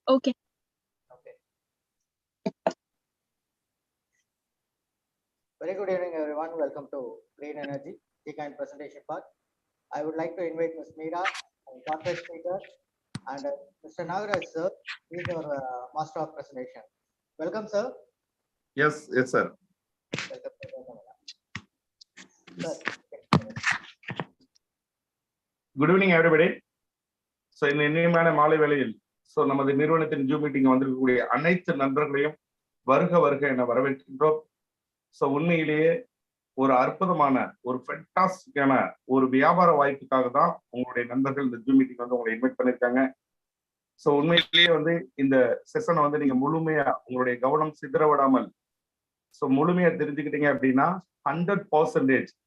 Okay. Very good evening, everyone. Welcome to Green Energy Decan presentation part. I would like to invite Ms. Meera, corporate speaker, and Mr. Nagaraj, sir. He is our master of presentation. Welcome, sir. Yes, sir. Good evening, everybody. So, in இனிமையான மாலை வேளையில் நமது நிறுவனத்தின் zoom meeting வந்திருக்கக்கூடிய அனைத்து நண்பர்களையும் வருக வருக என வரவேற்கின்றோம். உண்மையிலேயே ஒரு அற்புதமான ஒரு ஃபென்டாஸ்டிக்கான ஒரு வியாபார வாய்ப்புக்காக தான் உங்களுடைய நண்பர்கள் இந்த ஜூம் மீட்டிங் வந்து உங்களை இன்வைட் பண்ணிருக்காங்க. உண்மையிலேயே இந்த செஷனை நீங்க முழுமையா உங்களுடைய கவனம் சிதற விடாமல் முழுமையா தெரிஞ்சுக்கிட்டீங்க அப்படின்னா 100%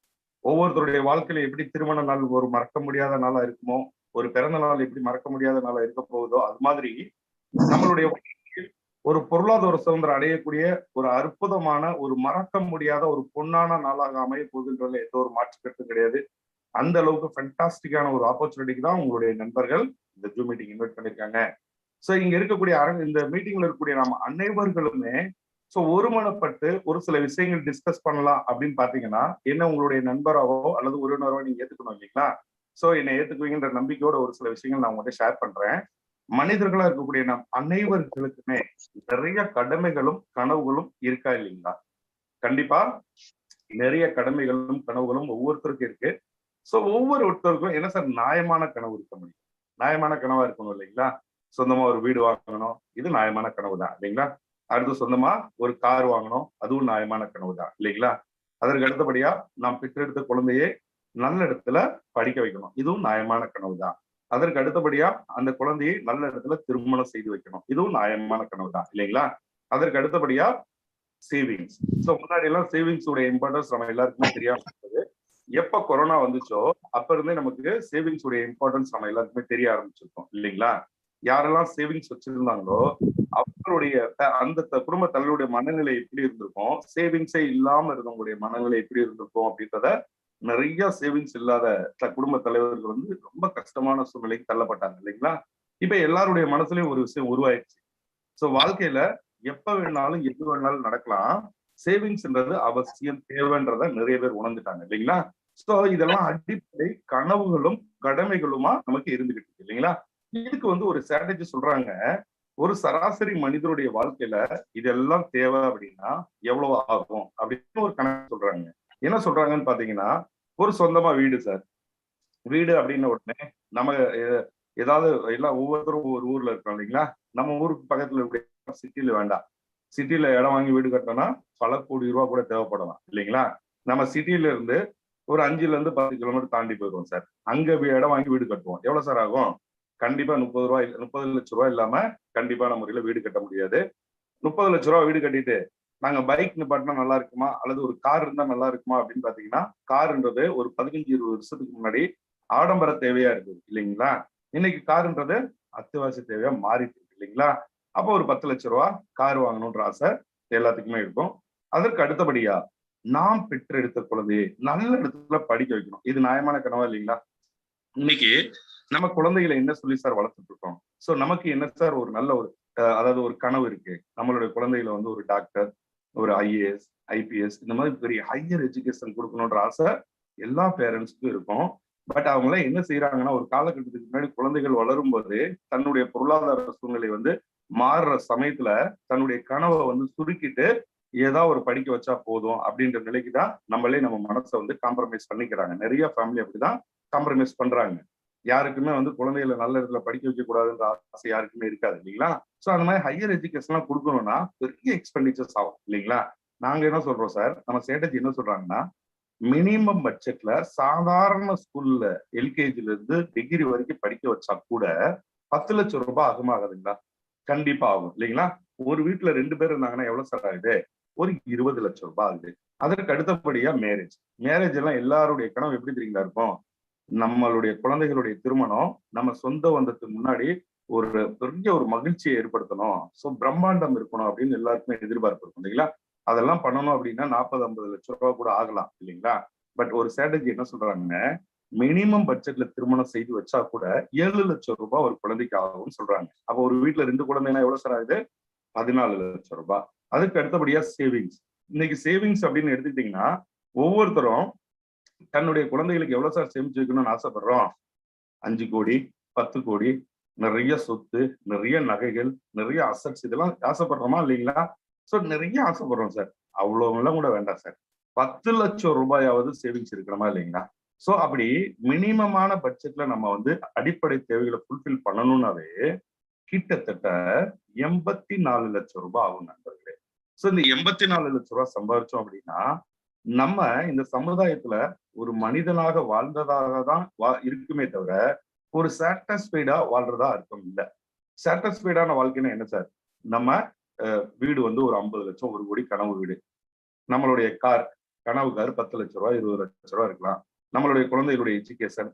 ஒவ்வொருத்தருடைய வாழ்க்கையில எப்படி திருமண நாள் ஒரு மறக்க முடியாத நாளா இருக்குமோ, ஒரு பிறந்த நாள் எப்படி மறக்க முடியாத நாளா இருக்க போகுதோ, அது மாதிரி நம்மளுடைய ஒரு பொருளாதார சுதந்திரம் அடையக்கூடிய ஒரு அற்புதமான ஒரு மறக்க முடியாத ஒரு பொன்னான நாளாக அமைய போகுதுன்றதுல எந்த ஒரு மாற்று கருத்து கிடையாது. அந்த அளவுக்கு ஃபென்டாஸ்டிக்கான ஒரு ஆப்பர்ச்சுனிட்டிக்கு தான் உங்களுடைய நண்பர்கள் இந்த ஜூம் மீட்டிங் இன்வைட் பண்ணிருக்காங்க. இங்க இருக்கக்கூடிய இந்த மீட்டிங்ல இருக்கக்கூடிய நம்ம அனைவர்களுமே ஒருமனப்பட்டு ஒரு சில விஷயங்கள் டிஸ்கஸ் பண்ணலாம் அப்படின்னு பாத்தீங்கன்னா, என்ன உங்களுடைய நண்பராவோ அல்லது உறவினரோ நீங்க ஏத்துக்கணும் இல்லைங்களா? என்னை ஏத்துக்குவீங்கன்ற நம்பிக்கையோட ஒரு சில விஷயங்கள் நான் உங்கள்கிட்ட ஷேர் பண்றேன். மனிதர்களா இருக்கக்கூடிய நம் அனைவர்களுக்குமே நிறைய கடமைகளும் கனவுகளும் இருக்கா இல்லைங்களா? கண்டிப்பா நிறைய கடமைகளும் கனவுகளும் ஒவ்வொருத்தருக்கும் இருக்கு. ஒவ்வொருத்தருக்கும் என்ன சார் நியாயமான கனவு இருக்க முடியும்? நியாயமான கனவா இருக்கணும் இல்லைங்களா? சொந்தமா ஒரு வீடு வாங்கணும், இது நியாயமான கனவு தான் இல்லைங்களா? அடுத்து சொந்தமா ஒரு கார் வாங்கணும், அதுவும் நியாயமான கனவு தான் இல்லைங்களா? அதற்கு அடுத்தபடியா நாம் பெற்றெடுத்த குழந்தையே நல்ல இடத்துல படிக்க வைக்கணும், இதுவும் நியாயமான கனவு தான். அதற்கு அடுத்தபடியா அந்த குழந்தையை நல்ல இடத்துல திருமணம் செய்து வைக்கணும், இதுவும் நியாயமான கனவு தான் இல்லைங்களா? அதற்கு அடுத்தபடியா சேவிங்ஸ். முன்னாடி எல்லாம் சேவிங்ஸ் உடைய இம்பார்ட்டன்ஸ் நம்ம எல்லாருக்குமே தெரியாம இருந்தது. எப்ப கொரோனா வந்துச்சோ அப்ப இருந்தே நமக்கு சேவிங்ஸ் உடைய இம்பார்ட்டன்ஸ் நம்ம எல்லாருக்குமே தெரிய ஆரம்பிச்சிருக்கோம் இல்லைங்களா? யாரெல்லாம் சேவிங்ஸ் வச்சிருந்தாங்களோ அவங்களுடைய அந்த குடும்ப தலைவருடைய மனநிலை எப்படி இருந்திருக்கும், சேவிங்ஸே இல்லாம இருந்தவங்களுடைய மனநிலை எப்படி இருந்திருக்கும் அப்படின்றத நிறைய சேவிங்ஸ் இல்லாத குடும்ப தலைவர்கள் ரொம்ப கஷ்டமான சூழ்நிலைக்கு தள்ளப்பட்டாங்க இல்லைங்களா? இப்ப எல்லாருடைய மனசுலயும் ஒரு விஷயம் உருவாயிடுச்சு. வாழ்க்கையில எப்ப வேணாலும் எது வேணாலும் நடக்கலாம், சேவிங்ஸ்ன்றது அவசியம் தேவைன்றத நிறைய பேர் உணர்ந்துட்டாங்க இல்லைங்களா? இதெல்லாம் அடிப்படை கனவுகளும் கடமைகளுமா நமக்கு இருந்துகிட்டு இருக்கு இல்லைங்களா? இதுக்கு ஒரு ஸ்ட்ராட்டஜி சொல்றாங்க. ஒரு சராசரி மனிதனுடைய வாழ்க்கையில இதெல்லாம் தேவை அப்படின்னா எவ்வளவு ஆகும் அப்படின்னு ஒரு கணக்கு சொல்றாங்க. என்ன சொல்றாங்கன்னு பாத்தீங்கன்னா, ஒரு சொந்தமா வீடு சார். வீடு அப்படின்னு உடனே நம்ம ஏதாவது எல்லாம் ஒவ்வொருத்தரும் ஒரு ஊர்ல இருக்கோம் இல்லைங்களா? நம்ம ஊருக்கு பக்கத்துல இருக்க சிட்டில வேண்டாம். சிட்டில இடம் வாங்கி வீடு கட்டணும்னா பல கோடி ரூபாய் கூட தேவைப்படலாம் இல்லைங்களா? நம்ம சிட்டில இருந்து ஒரு 5 to 10 கிலோமீட்டர் தாண்டி போயிடுவோம் சார். அங்க இடம் வாங்கி வீடு கட்டுவோம். எவ்வளவு சார் ஆகும்? கண்டிப்பா 30 லட்சம் ரூபாய் இல்லாம கண்டிப்பான முறையில வீடு கட்ட முடியாது. 30 லட்சம் ரூபாய் வீடு கட்டிட்டு நாங்க பைக் நிப்பாட்டினா நல்லா இருக்குமா அல்லது ஒரு கார் இருந்தா நல்லா இருக்குமா அப்படின்னு பாத்தீங்கன்னா, கார்ன்றது ஒரு 15-20 வருஷத்துக்கு முன்னாடி ஆடம்பர தேவையா இருக்குது இல்லைங்களா? இன்னைக்கு கார்ன்றது அத்தியாவசிய தேவையா மாறிட்டு இருக்கு இல்லைங்களா? அப்போ ஒரு 10 லட்சம் ரூபாய் கார் வாங்கணும்ன்ற ஆசை எல்லாத்துக்குமே இருக்கும். அதற்கு அடுத்தபடியா நாம் பெற்றெடுத்த குழந்தையை நல்ல இடத்துல படிக்க வைக்கணும், இது நியாயமான கனவா இல்லைங்களா? இன்னைக்கு நம்ம குழந்தைகளை என்ன சொல்லி சார் வளர்த்துட்டு இருக்கோம்? நமக்கு என்ன சார் ஒரு நல்ல ஒரு அதாவது ஒரு கனவு இருக்கு, நம்மளுடைய குழந்தைகளை ஒரு டாக்டர், ஒரு IAS IPS இந்த மாதிரி பெரிய ஹையர் எஜுகேஷன் கொடுக்கணும்ன்ற ஆசை எல்லா பேரண்ட்ஸுக்கும் இருக்கும். பட் அவங்க என்ன செய்யறாங்கன்னா, ஒரு காலகட்டத்துக்கு முன்னாடி குழந்தைகள் வளரும் போது தன்னுடைய பொருளாதார சூழ்நிலை மாறுற சமயத்துல தன்னுடைய கனவை சுருக்கிட்டு ஏதாவது ஒரு படிக்க வச்சா போதும் அப்படின்ற நிலைக்கு தான் நம்மளே நம்ம மனசை காம்ப்ரமைஸ் பண்ணிக்கிறாங்க. நிறைய ஃபேமிலி அப்படிதான் காம்ப்ரமைஸ் பண்றாங்க. யாருக்குமே குழந்தைகளை நல்ல இடத்துல படிக்க வைக்க கூடாதுன்ற ஆசை யாருக்குமே இருக்காது இல்லைங்களா? அந்த மாதிரி ஹையர் எஜுகேஷன் எல்லாம் கொடுக்கணும்னா பெரிய எக்ஸ்பெண்டிச்சர்ஸ் ஆகும் இல்லைங்களா? நாங்க என்ன சொல்றோம் சார், நம்ம ஸ்ட்ராட்டஜி என்ன சொல்றாங்கன்னா, மினிமம் பட்ஜெட்ல சாதாரண ஸ்கூல்ல LKGல இருந்து டிகிரி வரைக்கும் படிக்க வச்சா கூட 10 லட்சம் ரூபாய் ஆகுதுங்களா? கண்டிப்பா ஆகும் இல்லைங்களா? ஒரு வீட்டுல 2 பேர் இருந்தாங்கன்னா எவ்வளவு சார் ஆகுது? ஒரு 20 லட்சம் ரூபாய் ஆகுது. அதற்கு அடுத்தபடியா மேரேஜ் எல்லாம் எல்லாருடைய கனவு எப்படி தெரியுங்களா இருக்கும்? நம்மளுடைய குழந்தைகளுடைய திருமணம் நம்ம சொந்த வந்ததுக்கு முன்னாடி ஒரு பெரிய ஒரு மகிழ்ச்சியை ஏற்படுத்தணும், பிரம்மாண்டம் இருக்கணும் அப்படின்னு எல்லாருக்குமே எதிர்பார்ப்பு இருக்கும் இல்லைங்களா? அதெல்லாம் பண்ணணும் அப்படின்னா 40-50 லட்சம் ரூபாய் கூட ஆகலாம் இல்லைங்களா? பட் ஒரு ஸ்ட்ராட்டஜி என்ன சொல்றாங்க, மினிமம் பட்ஜெட்ல திருமணம் செய்து வச்சா கூட 7 லட்சம் ரூபாய் ஒரு குழந்தைக்கு ஆகும்னு சொல்றாங்க. அப்போ ஒரு வீட்டுல 2 குழந்தைன்னா எவ்வளவு சார் ஆகுது? 14 லட்சம் ரூபாய். அதுக்கு அடுத்தபடியா சேவிங்ஸ். இன்னைக்கு சேவிங்ஸ் அப்படின்னு எடுத்துக்கிட்டீங்கன்னா, ஒவ்வொருத்தரும் தன்னுடைய குழந்தைகளுக்கு எவ்வளவு சார் சேமிச்சு வைக்கணும்னு ஆசைப்படுறோம்? 5 கோடி, 10 கோடி, நிறைய சொத்து, நிறைய நகைகள், நிறைய அசட்ஸ், இதெல்லாம் ஆசைப்படுறோமா இல்லைங்களா? சோ நிறைய ஆசைப்படுறோம் சார். அவ்வளவு எல்லாம் கூட வேண்டாம் சார். 10 லட்சம் ரூபாயாவது சேவிங்ஸ் இருக்கணுமா இல்லைங்களா? சோ அப்படி மினிமமான பட்ஜெட்ல நம்ம வந்து அடிப்படை தேவைகளை ஃபுல்ஃபில் பண்ணணும்னாவே கிட்டத்தட்ட 84 லட்சம் ரூபாய் ஆகும் நண்பர்களே. சோ இந்த 84 லட்சம் ரூபாய் சம்பாதிச்சோம் அப்படின்னா, நம்ம இந்த சமுதாயத்துல ஒரு மனிதனாக வாழ்ந்ததாக தான் இருக்குமே தவிர, ஒரு சாட்டிஸ்ஃபைடா வாழ்றதா அர்த்தம் இல்ல. சாட்டிஸ்ஃபைடான வாழ்க்கைன்னா என்ன சார்? நம்ம வீடு வந்து ஒரு 50 லட்சம், 1 கோடி கனவு வீடு. நம்மளுடைய கனவு கார் 10 லட்சம் ரூபாய், 20 லட்சம் ரூபாய் இருக்கலாம். நம்மளுடைய குழந்தைகளுடைய எஜுகேஷன்,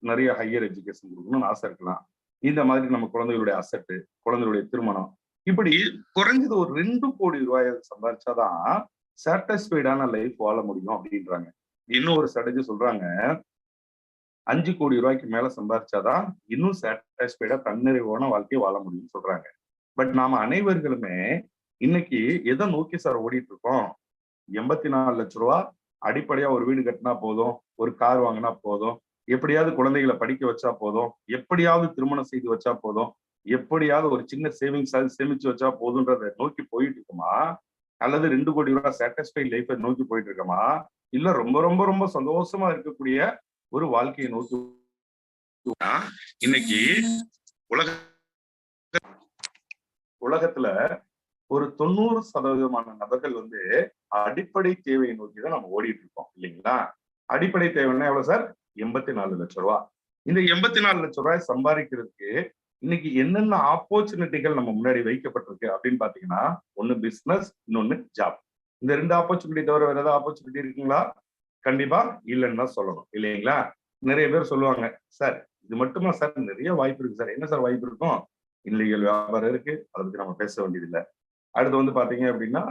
நிறைய ஹையர் எஜுகேஷன் கொடுக்கணும்னு ஆசை இருக்கலாம். இந்த மாதிரி நம்ம குழந்தைகளுடைய அசட்டு, குழந்தைகளுடைய திருமணம், இப்படி குறைஞ்சது ஒரு 2 கோடி ரூபாய் சம்பாதிச்சாதான் சாட்டிஸ்ஃபைடான லைஃப் வாழ முடியும் அப்படின்றாங்க. இன்னும் ஒரு ஸ்ட்ராட்டஜி சொல்றாங்க, 5 கோடி ரூபாய்க்கு மேல சம்பாதிச்சாதான் இன்னும் சாட்டிஸ்ஃபைடா தன்னிறைவான வாழ்க்கையை வாழ முடியும்னு சொல்றாங்க. பட் நாம அனைவர்களுமே இன்னைக்கு எதை நோக்கி சார் ஓடிட்டு இருக்கோம்? 84 லட்சம் ரூபாய் அடிப்படையா ஒரு வீடு கட்டினா போதும், ஒரு கார் வாங்கினா போதும், எப்படியாவது குழந்தைகளை படிக்க வச்சா போதும், எப்படியாவது திருமணம் செய்து வச்சா போதும், எப்படியாவது ஒரு சின்ன சேவிங்ஸ் சேமிச்சு வச்சா போதுன்றதை நோக்கி போயிட்டு இருக்கோமா? அல்லது 2 கோடி ரூபாய் சாட்டிஸ்ஃபைட் லைஃபை நோக்கி போயிட்டு இருக்கோமா? இல்ல ரொம்ப ரொம்ப ரொம்ப சந்தோஷமா இருக்கக்கூடிய ஒரு வாழ்க்கையை நோக்கி? இன்னைக்கு உலகத்துல ஒரு 90% நபர்கள் வந்து அடிப்படை தேவையை நோக்கி தான் நம்ம ஓடிட்டு இருக்கோம் இல்லைங்களா? அடிப்படை தேவைன்னா எவ்வளவு சார்? 84 லட்சம் ரூபாய். இந்த 84 லட்சம் ரூபாய் சம்பாதிக்கிறதுக்கு இன்னைக்கு என்னென்ன ஆப்பர்ச்சுனிட்டிகள் நம்ம முன்னாடி வைக்கப்பட்டிருக்கு அப்படின்னு பாத்தீங்கன்னா, ஒண்ணு பிசினஸ், இன்னொன்னு ஜாப். இந்த 2 ஆப்பர்ச்சுனிட்டி தவிர வேற ஏதாவது ஆப்பர்ச்சுனிட்டி இருக்குங்களா? கண்டிப்பா இல்லைன்னு தான் சொல்லணும் இல்லைங்களா? நிறைய பேர் சொல்லுவாங்க, சார் இது மட்டுமா சார்? நிறைய வாய்ப்பு இருக்கு சார். என்ன சார் வாய்ப்பு இருக்கும்? இல்லீகல் வியாபாரம் இருக்கு, அதை பத்தி நம்ம பேச வேண்டியதில்லை. அடுத்து வந்து பாத்தீங்க அப்படின்னா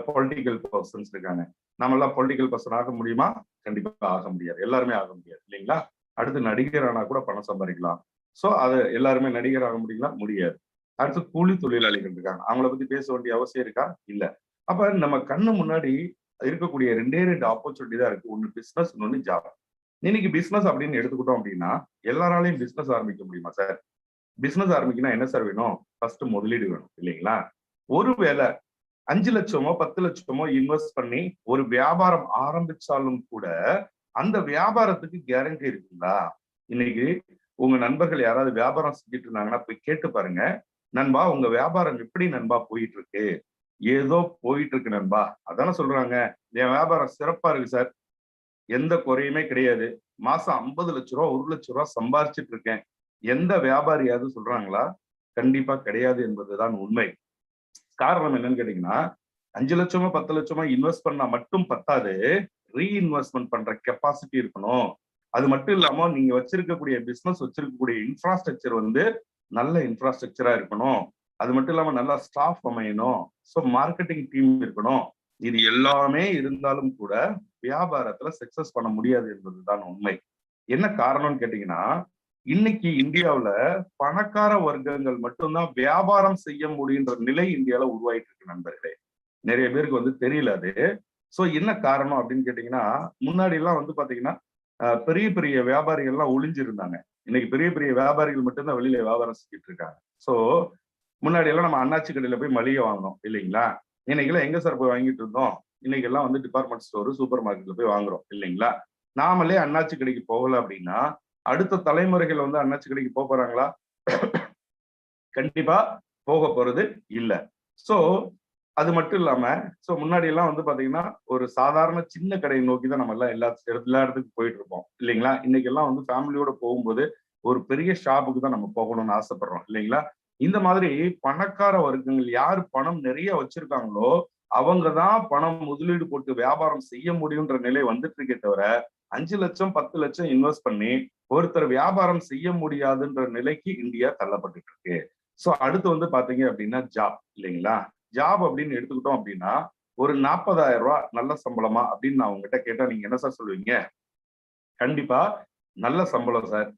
பொலிட்டிக்கல் பர்சன்ஸ் இருக்காங்க. நம்ம எல்லாம் பொலிட்டிக்கல் பர்சன் ஆக முடியுமா? கண்டிப்பா ஆக முடியாது. எல்லாருமே ஆக முடியாது இல்லைங்களா? அடுத்து நடிகர் ஆனா கூட பணம் சம்பாதிக்கலாம். சோ அது எல்லாருமே நடிகர் ஆக முடியுங்களா? முடியாது. அடுத்து கூலி தொழிலாளிகள் இருக்காங்க. அவங்கள பத்தி பேச வேண்டிய அவசியம் இருக்கா? இல்ல. அப்ப நம்ம கண்ணு முன்னாடி இருக்கக்கூடிய 2 ஆப்பர்ச்சுனிட்டி தான் இருக்கு. ஒண்ணு பிசினஸ், இன்னொன்னு ஜாப். இன்னைக்கு பிசினஸ் அப்படின்னு எடுத்துக்கிட்டோம் அப்படின்னா, எல்லாராலையும் பிசினஸ் ஆரம்பிக்க முடியுமா சார்? பிசினஸ் ஆரம்பிக்கணும் என்ன சார் வேணும்? ஃபர்ஸ்ட் முதலீடு வேணும் இல்லைங்களா? ஒருவேளை 5 லட்சமோ 10 லட்சமோ இன்வெஸ்ட் பண்ணி ஒரு வியாபாரம் ஆரம்பிச்சாலும் கூட அந்த வியாபாரத்துக்கு கேரண்டி இருக்குங்களா? இன்னைக்கு உங்க நண்பர்கள் யாராவது வியாபாரம் செஞ்சுட்டு இருந்தாங்கன்னா போய் கேட்டு பாருங்க, நண்பா உங்க வியாபாரம் எப்படி நண்பா போயிட்டு இருக்கு? ஏதோ போயிட்டு இருக்கு நண்பா. அதான சொல்றாங்க, என் வியாபாரம் சிறப்பா இருக்கு சார், எந்த குறையுமே கிடையாது, மாசம் 50 லட்சம் ரூபாய் 1 லட்சம் ரூபாய் சம்பாரிச்சிட்டு இருக்கேன். எந்த வியாபாரியாவது சொல்றாங்களா? கண்டிப்பா கிடையாது என்பதுதான் உண்மை. காரணம் என்னன்னு கேட்டீங்கன்னா, 5 லட்சமோ 10 லட்சமோ இன்வெஸ்ட் பண்ணா மட்டும் பத்தாது, ரீஇன்வெஸ்ட்மெண்ட் பண்ற கெப்பாசிட்டி இருக்கணும். அது மட்டும் இல்லாம நீங்க வச்சிருக்கக்கூடிய பிசினஸ் வச்சிருக்கக்கூடிய இன்ஃப்ராஸ்ட்ரக்சர் வந்து நல்ல இன்ஃப்ராஸ்ட்ரக்சரா இருக்கணும். அது மட்டும் இல்லாம நல்ல ஸ்டாஃப் அமையணும். சோ மார்க்கெட்டிங் டீம் இருக்கணும். இது எல்லாமே இருந்தாலும் கூட வியாபாரத்துல சக்சஸ் பண்ண முடியாது என்பதுதான் உண்மை. என்ன காரணம்னு கேட்டீங்கன்னா, இன்னைக்கு இந்தியாவுல பணக்கார வர்க்கங்கள் மட்டும்தான் வியாபாரம் செய்ய முடியுன்ற நிலை இந்தியால உருவாயிட்டு இருக்கு நண்பர்களே. நிறைய பேருக்கு வந்து தெரியல அது. சோ என்ன காரணம் அப்படின்னு கேட்டீங்கன்னா, முன்னாடி எல்லாம் வந்து பாத்தீங்கன்னா பெரிய பெரிய வியாபாரிகள் எல்லாம் ஒளிஞ்சிருந்தாங்க. இன்னைக்கு பெரிய பெரிய வியாபாரிகள் மட்டும்தான் வெளியில வியாபாரம் செஞ்சுட்டு இருக்காங்க. சோ முன்னாடி எல்லாம் நம்ம அண்ணாச்சி கடையில போய் மளிகை வாங்கணும் இல்லைங்களா? இன்னைக்கு எல்லாம் எங்க சார் போய் வாங்கிட்டு இருந்தோம்? இன்னைக்கு எல்லாம் வந்து டிபார்ட்மெண்ட் ஸ்டோர், சூப்பர் மார்க்கெட்ல போய் வாங்குறோம் இல்லைங்களா? நாமளே அண்ணாச்சி கடைக்கு போகல அப்படின்னா அடுத்த தலைமுறைகள் வந்து அண்ணாச்சி கடைக்கு போறாங்களா? கண்டிப்பா போக போறது இல்ல. சோ அது மட்டும் இல்லாம, சோ முன்னாடி எல்லாம் வந்து பாத்தீங்கன்னா ஒரு சாதாரண சின்ன கடையை நோக்கி தான் நம்ம எல்லாம் எல்லா இடத்துக்கு போயிட்டு இருப்போம் இல்லைங்களா? இன்னைக்கு எல்லாம் வந்து ஃபேமிலியோட போகும்போது ஒரு பெரிய ஷாப்புக்கு தான் நம்ம போகணும்னு ஆசைப்படுறோம் இல்லைங்களா? இந்த மாதிரி பணக்கார வர்க்கங்கள் யாரு பணம் நிறைய வச்சிருக்காங்களோ அவங்கதான் பணம் முதலீடு போட்டு வியாபாரம் செய்ய முடியுன்ற நிலை வந்துட்டு இருக்கே தவிர, 5 லட்சம் 10 லட்சம் இன்வெஸ்ட் பண்ணி ஒருத்தர் வியாபாரம் செய்ய முடியாதுன்ற நிலைக்கு இந்தியா தள்ளப்பட்டு இருக்கு. சோ அடுத்து வந்து பாத்தீங்க அப்படின்னா ஜாப் இல்லைங்களா? ஜாப் அப்படின்னு எடுத்துக்கிட்டோம் அப்படின்னா, ஒரு 40,000 ரூபாய் நல்ல சம்பளமா அப்படின்னு நான் உங்ககிட்ட கேட்டா நீங்க என்ன சார் சொல்லுவீங்க? கண்டிப்பா நல்ல சம்பளம் சார்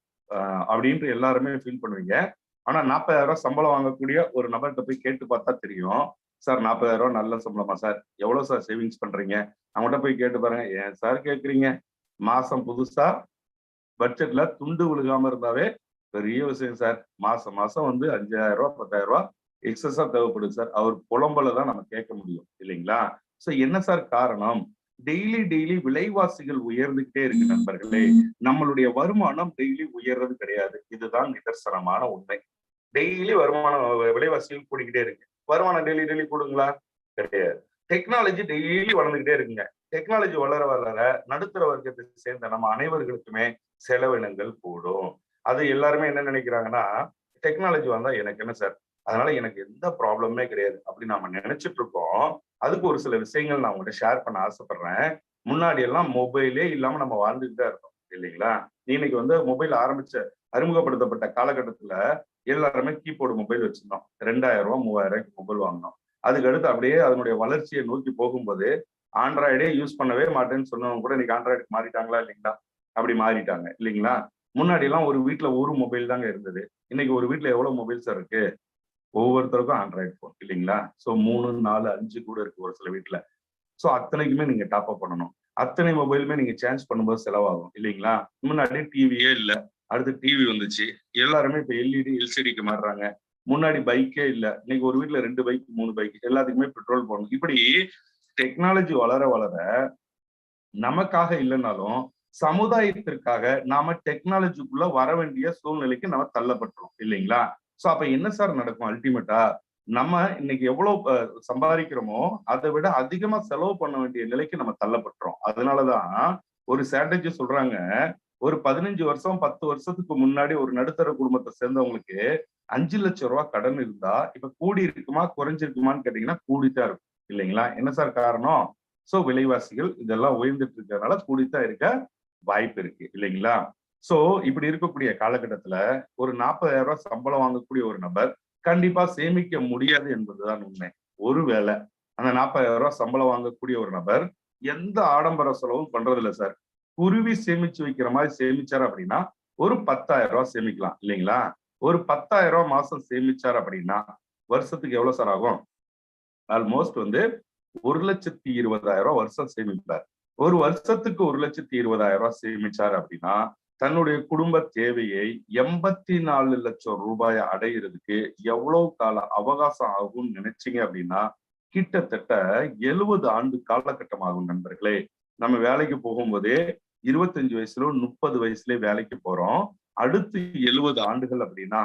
அப்படின்ட்டு எல்லாருமே ஃபீல் பண்ணுவீங்க. ஆனா 40,000 ரூபாய் சம்பளம் வாங்கக்கூடிய ஒரு நபர்கிட்ட போய் கேட்டு பார்த்தா தெரியும். சார் 40,000 ரூபாய் நல்ல சம்பளமா சார்? எவ்வளவு சார் சேவிங்ஸ் பண்றீங்க? அவங்ககிட்ட போய் கேட்டு பாருங்க. ஏன் சார் கேட்குறீங்க? மாசம் புதுசா பட்ஜெட்ல துண்டு விழுகாம இருந்தாவே பெரிய விஷயம் சார். மாசம் மாசம் வந்து 5,000 ரூபாய் 10,000 ரூபாய் எக்ஸஸா தேவைப்படுது சார். அவர் புலம்பல தான் நம்ம கேட்க முடியும் இல்லைங்களா? சோ என்ன சார் காரணம்? டெய்லி விலைவாசிகள் உயர்ந்துகிட்டே இருக்கு நண்பர்களே. நம்மளுடைய வருமானம் டெய்லி உயர்றது கிடையாது. இதுதான் நிதர்சனமான உண்மை. டெய்லி வருமானம் விலைவாசிகள் கூடிக்கிட்டே இருக்கு. வருமானம் டெய்லி கூடுங்களா? கிடையாது. டெக்னாலஜி டெய்லி வளர்ந்துகிட்டே இருக்குங்க. டெக்னாலஜி வளர நடுத்தர வர்க்கத்தை சேர்ந்த நம்ம அனைவர்களுக்குமே செலவினங்கள் கூடும். அது எல்லாருமே என்ன நினைக்கிறாங்கன்னா, டெக்னாலஜி வந்தா எனக்கு என்ன சார்? அதனால எனக்கு எந்த ப்ராப்ளமே கிடையாது அப்படின்னு நம்ம நினைச்சிட்டு இருக்கோம். அதுக்கு ஒரு சில விஷயங்கள் நான் உங்கள்கிட்ட ஷேர் பண்ண ஆசைப்படுறேன். முன்னாடி எல்லாம் மொபைலே இல்லாம நம்ம வாழ்ந்துட்டு தான் இருந்தோம் இல்லைங்களா? இன்னைக்கு வந்து மொபைல் அறிமுகப்படுத்தப்பட்ட காலகட்டத்துல எல்லாருமே கீபோர்டு மொபைல் வச்சிருந்தோம். 2,000 ரூபாய் 3,000 மொபைல் வாங்கினோம். அதுக்கு அடுத்து அப்படியே அதனுடைய வளர்ச்சியை நோக்கி போகும்போது ஆண்ட்ராய்டே யூஸ் பண்ணவே மாட்டேன்னு சொன்னவங்க கூட இன்னைக்கு ஆண்ட்ராய்டுக்கு மாறிட்டாங்களா இல்லைங்களா? அப்படி மாறிட்டாங்க இல்லைங்களா? முன்னாடி எல்லாம் ஒரு வீட்டுல ஒரு மொபைல் தாங்க இருந்தது. இன்னைக்கு ஒரு வீட்டுல எவ்வளவு மொபைல்ஸ் இருக்கு? ஒவ்வொருத்தருக்கும் ஆண்ட்ராய்டு போன் இல்லைங்களா? சோ 3, 4, 5 கூட இருக்கு ஒரு சில வீட்டுல. சோ அத்தனைக்குமே நீங்க டாப் அப் பண்ணணும். அத்தனை மொபைலுமே நீங்க சேஞ்ச் பண்ணும்போது செலவாகும் இல்லைங்களா? முன்னாடி டிவியே இல்ல. அடுத்து டிவி வந்துச்சு. எல்லாருமே இப்ப எல்இடி, எல்சிடிக்கு மாறுறாங்க. முன்னாடி பைக்கே இல்ல. இன்னைக்கு ஒரு வீட்டுல 2 பைக், 3 பைக் எல்லாத்துக்குமே பெட்ரோல் போடணும். இப்படி டெக்னாலஜி வளர நமக்காக இல்லைனாலும் சமுதாயத்திற்காக நாம டெக்னாலஜிக்குள்ள வர வேண்டிய சூழ்நிலைக்கு நம்ம தள்ளப்பட்டுரும் இல்லைங்களா? சோ அப்ப என்ன சார் நடக்கும் அல்டிமேட்டா? நம்ம இன்னைக்கு எவ்வளவு சம்பாதிக்கிறோமோ அதை விட அதிகமா செலவு பண்ண வேண்டிய நிலைக்கு நம்ம தள்ளப்பட்டுறோம். அதனாலதான் ஒரு ஸ்ட்ராட்டஜி சொல்றாங்க, ஒரு 15 வருஷம் 10 வருஷத்துக்கு முன்னாடி ஒரு நடுத்தர குடும்பத்தை சேர்ந்தவங்களுக்கு 5 லட்சம் ரூபாய் கடன் இருந்தா இப்ப கூடி இருக்குமா குறைஞ்சிருக்குமான்னு கேட்டீங்கன்னா கூடித்தான் இருக்கும் இல்லைங்களா? என்ன சார் காரணம்? சோ விலைவாசிகள் இதெல்லாம் உயர்ந்துட்டு இருக்கிறதுனால கூடித்தான் இருக்க வாய்ப்பு இருக்கு இல்லைங்களா? சோ இப்படி இருக்கக்கூடிய காலகட்டத்துல ஒரு 40,000 ரூபாய் சம்பளம் வாங்கக்கூடிய ஒரு நபர் கண்டிப்பா சேமிக்க முடியாது என்பதுதான் உண்மை. ஒருவேளை அந்த 40,000 ரூபாய் சம்பளம் வாங்கக்கூடிய ஒரு நபர் எந்த ஆடம்பர செலவும் பண்றது இல்ல சார். குருவி சேமிச்சு வைக்கிற மாதிரி சேமிச்சார் அப்படின்னா ஒரு 10,000 ரூபாய் சேமிக்கலாம் இல்லைங்களா? ஒரு 10,000 ரூபாய் மாசம் சேமிச்சார் அப்படின்னா வருஷத்துக்கு எவ்வளவு சார் ஆகும்? ஆல்மோஸ்ட் வந்து 1,20,000 வருஷம் சேமிப்பார். ஒரு வருஷத்துக்கு 1,20,000 சேமிச்சார் அப்படின்னா தன்னுடைய குடும்ப தேவையை 84 லட்சம் ரூபாயை அடையிறதுக்கு எவ்வளவு கால அவகாசம் ஆகும்னு நினைச்சீங்க அப்படின்னா கிட்டத்தட்ட 70 ஆண்டு காலகட்டம் ஆகும் நண்பர்களே. நம்ம வேலைக்கு போகும்போதே 25 வயசுல 30 வயசுலயே வேலைக்கு போறோம். அடுத்து 70 ஆண்டுகள் அப்படின்னா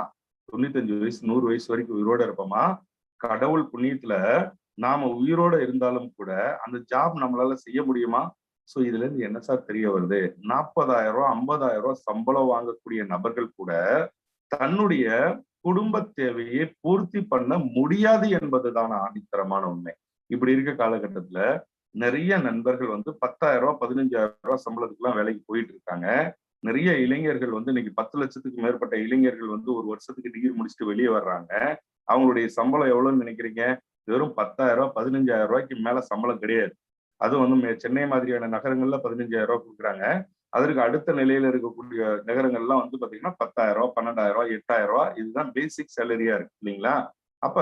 95 வயசு 100 வயசு வரைக்கும் உயிரோட இருப்போமா? கடவுள் புண்ணியத்துல நாம உயிரோட இருந்தாலும் கூட அந்த ஜாப் நம்மளால செய்ய முடியுமா? சோ இதுல இருந்து என்ன சார் தெரிய வருது? 40,000 ரூபாய் 50,000 ரூபாய் சம்பளம் வாங்கக்கூடிய நபர்கள் கூட தன்னுடைய குடும்ப தேவையை பூர்த்தி பண்ண முடியாது என்பதுதான் ஆணித்தரமான உண்மை. இப்படி இருக்க காலகட்டத்துல நிறைய நண்பர்கள் வந்து 10,000 ரூபாய் 15,000 ரூபாய் சம்பளத்துக்கு எல்லாம் வேலைக்கு போயிட்டு இருக்காங்க. நிறைய இளைஞர்கள் வந்து இன்னைக்கு 10 லட்சத்துக்கு மேற்பட்ட இளைஞர்கள் வந்து ஒரு வருஷத்துக்கு டிகிரி முடிச்சுட்டு வெளியே வர்றாங்க. அவங்களுடைய சம்பளம் எவ்வளவுன்னு நினைக்கிறீங்க? வெறும் 10,000 ரூபாய் 15,000 ரூபாய்க்கு மேல சம்பளம் கிடையாது. அதுவும் வந்து சென்னை மாதிரியான நகரங்கள்ல 15,000 ரூபாய் கொடுக்குறாங்க. அதற்கு அடுத்த நிலையில இருக்கக்கூடிய நகரங்கள்லாம் வந்து பாத்தீங்கன்னா 10,000 ரூபாய் 12,000 ரூபாய் 8,000 ரூபாய் இதுதான் பேசிக் சேலரியா இருக்கு இல்லைங்களா? அப்ப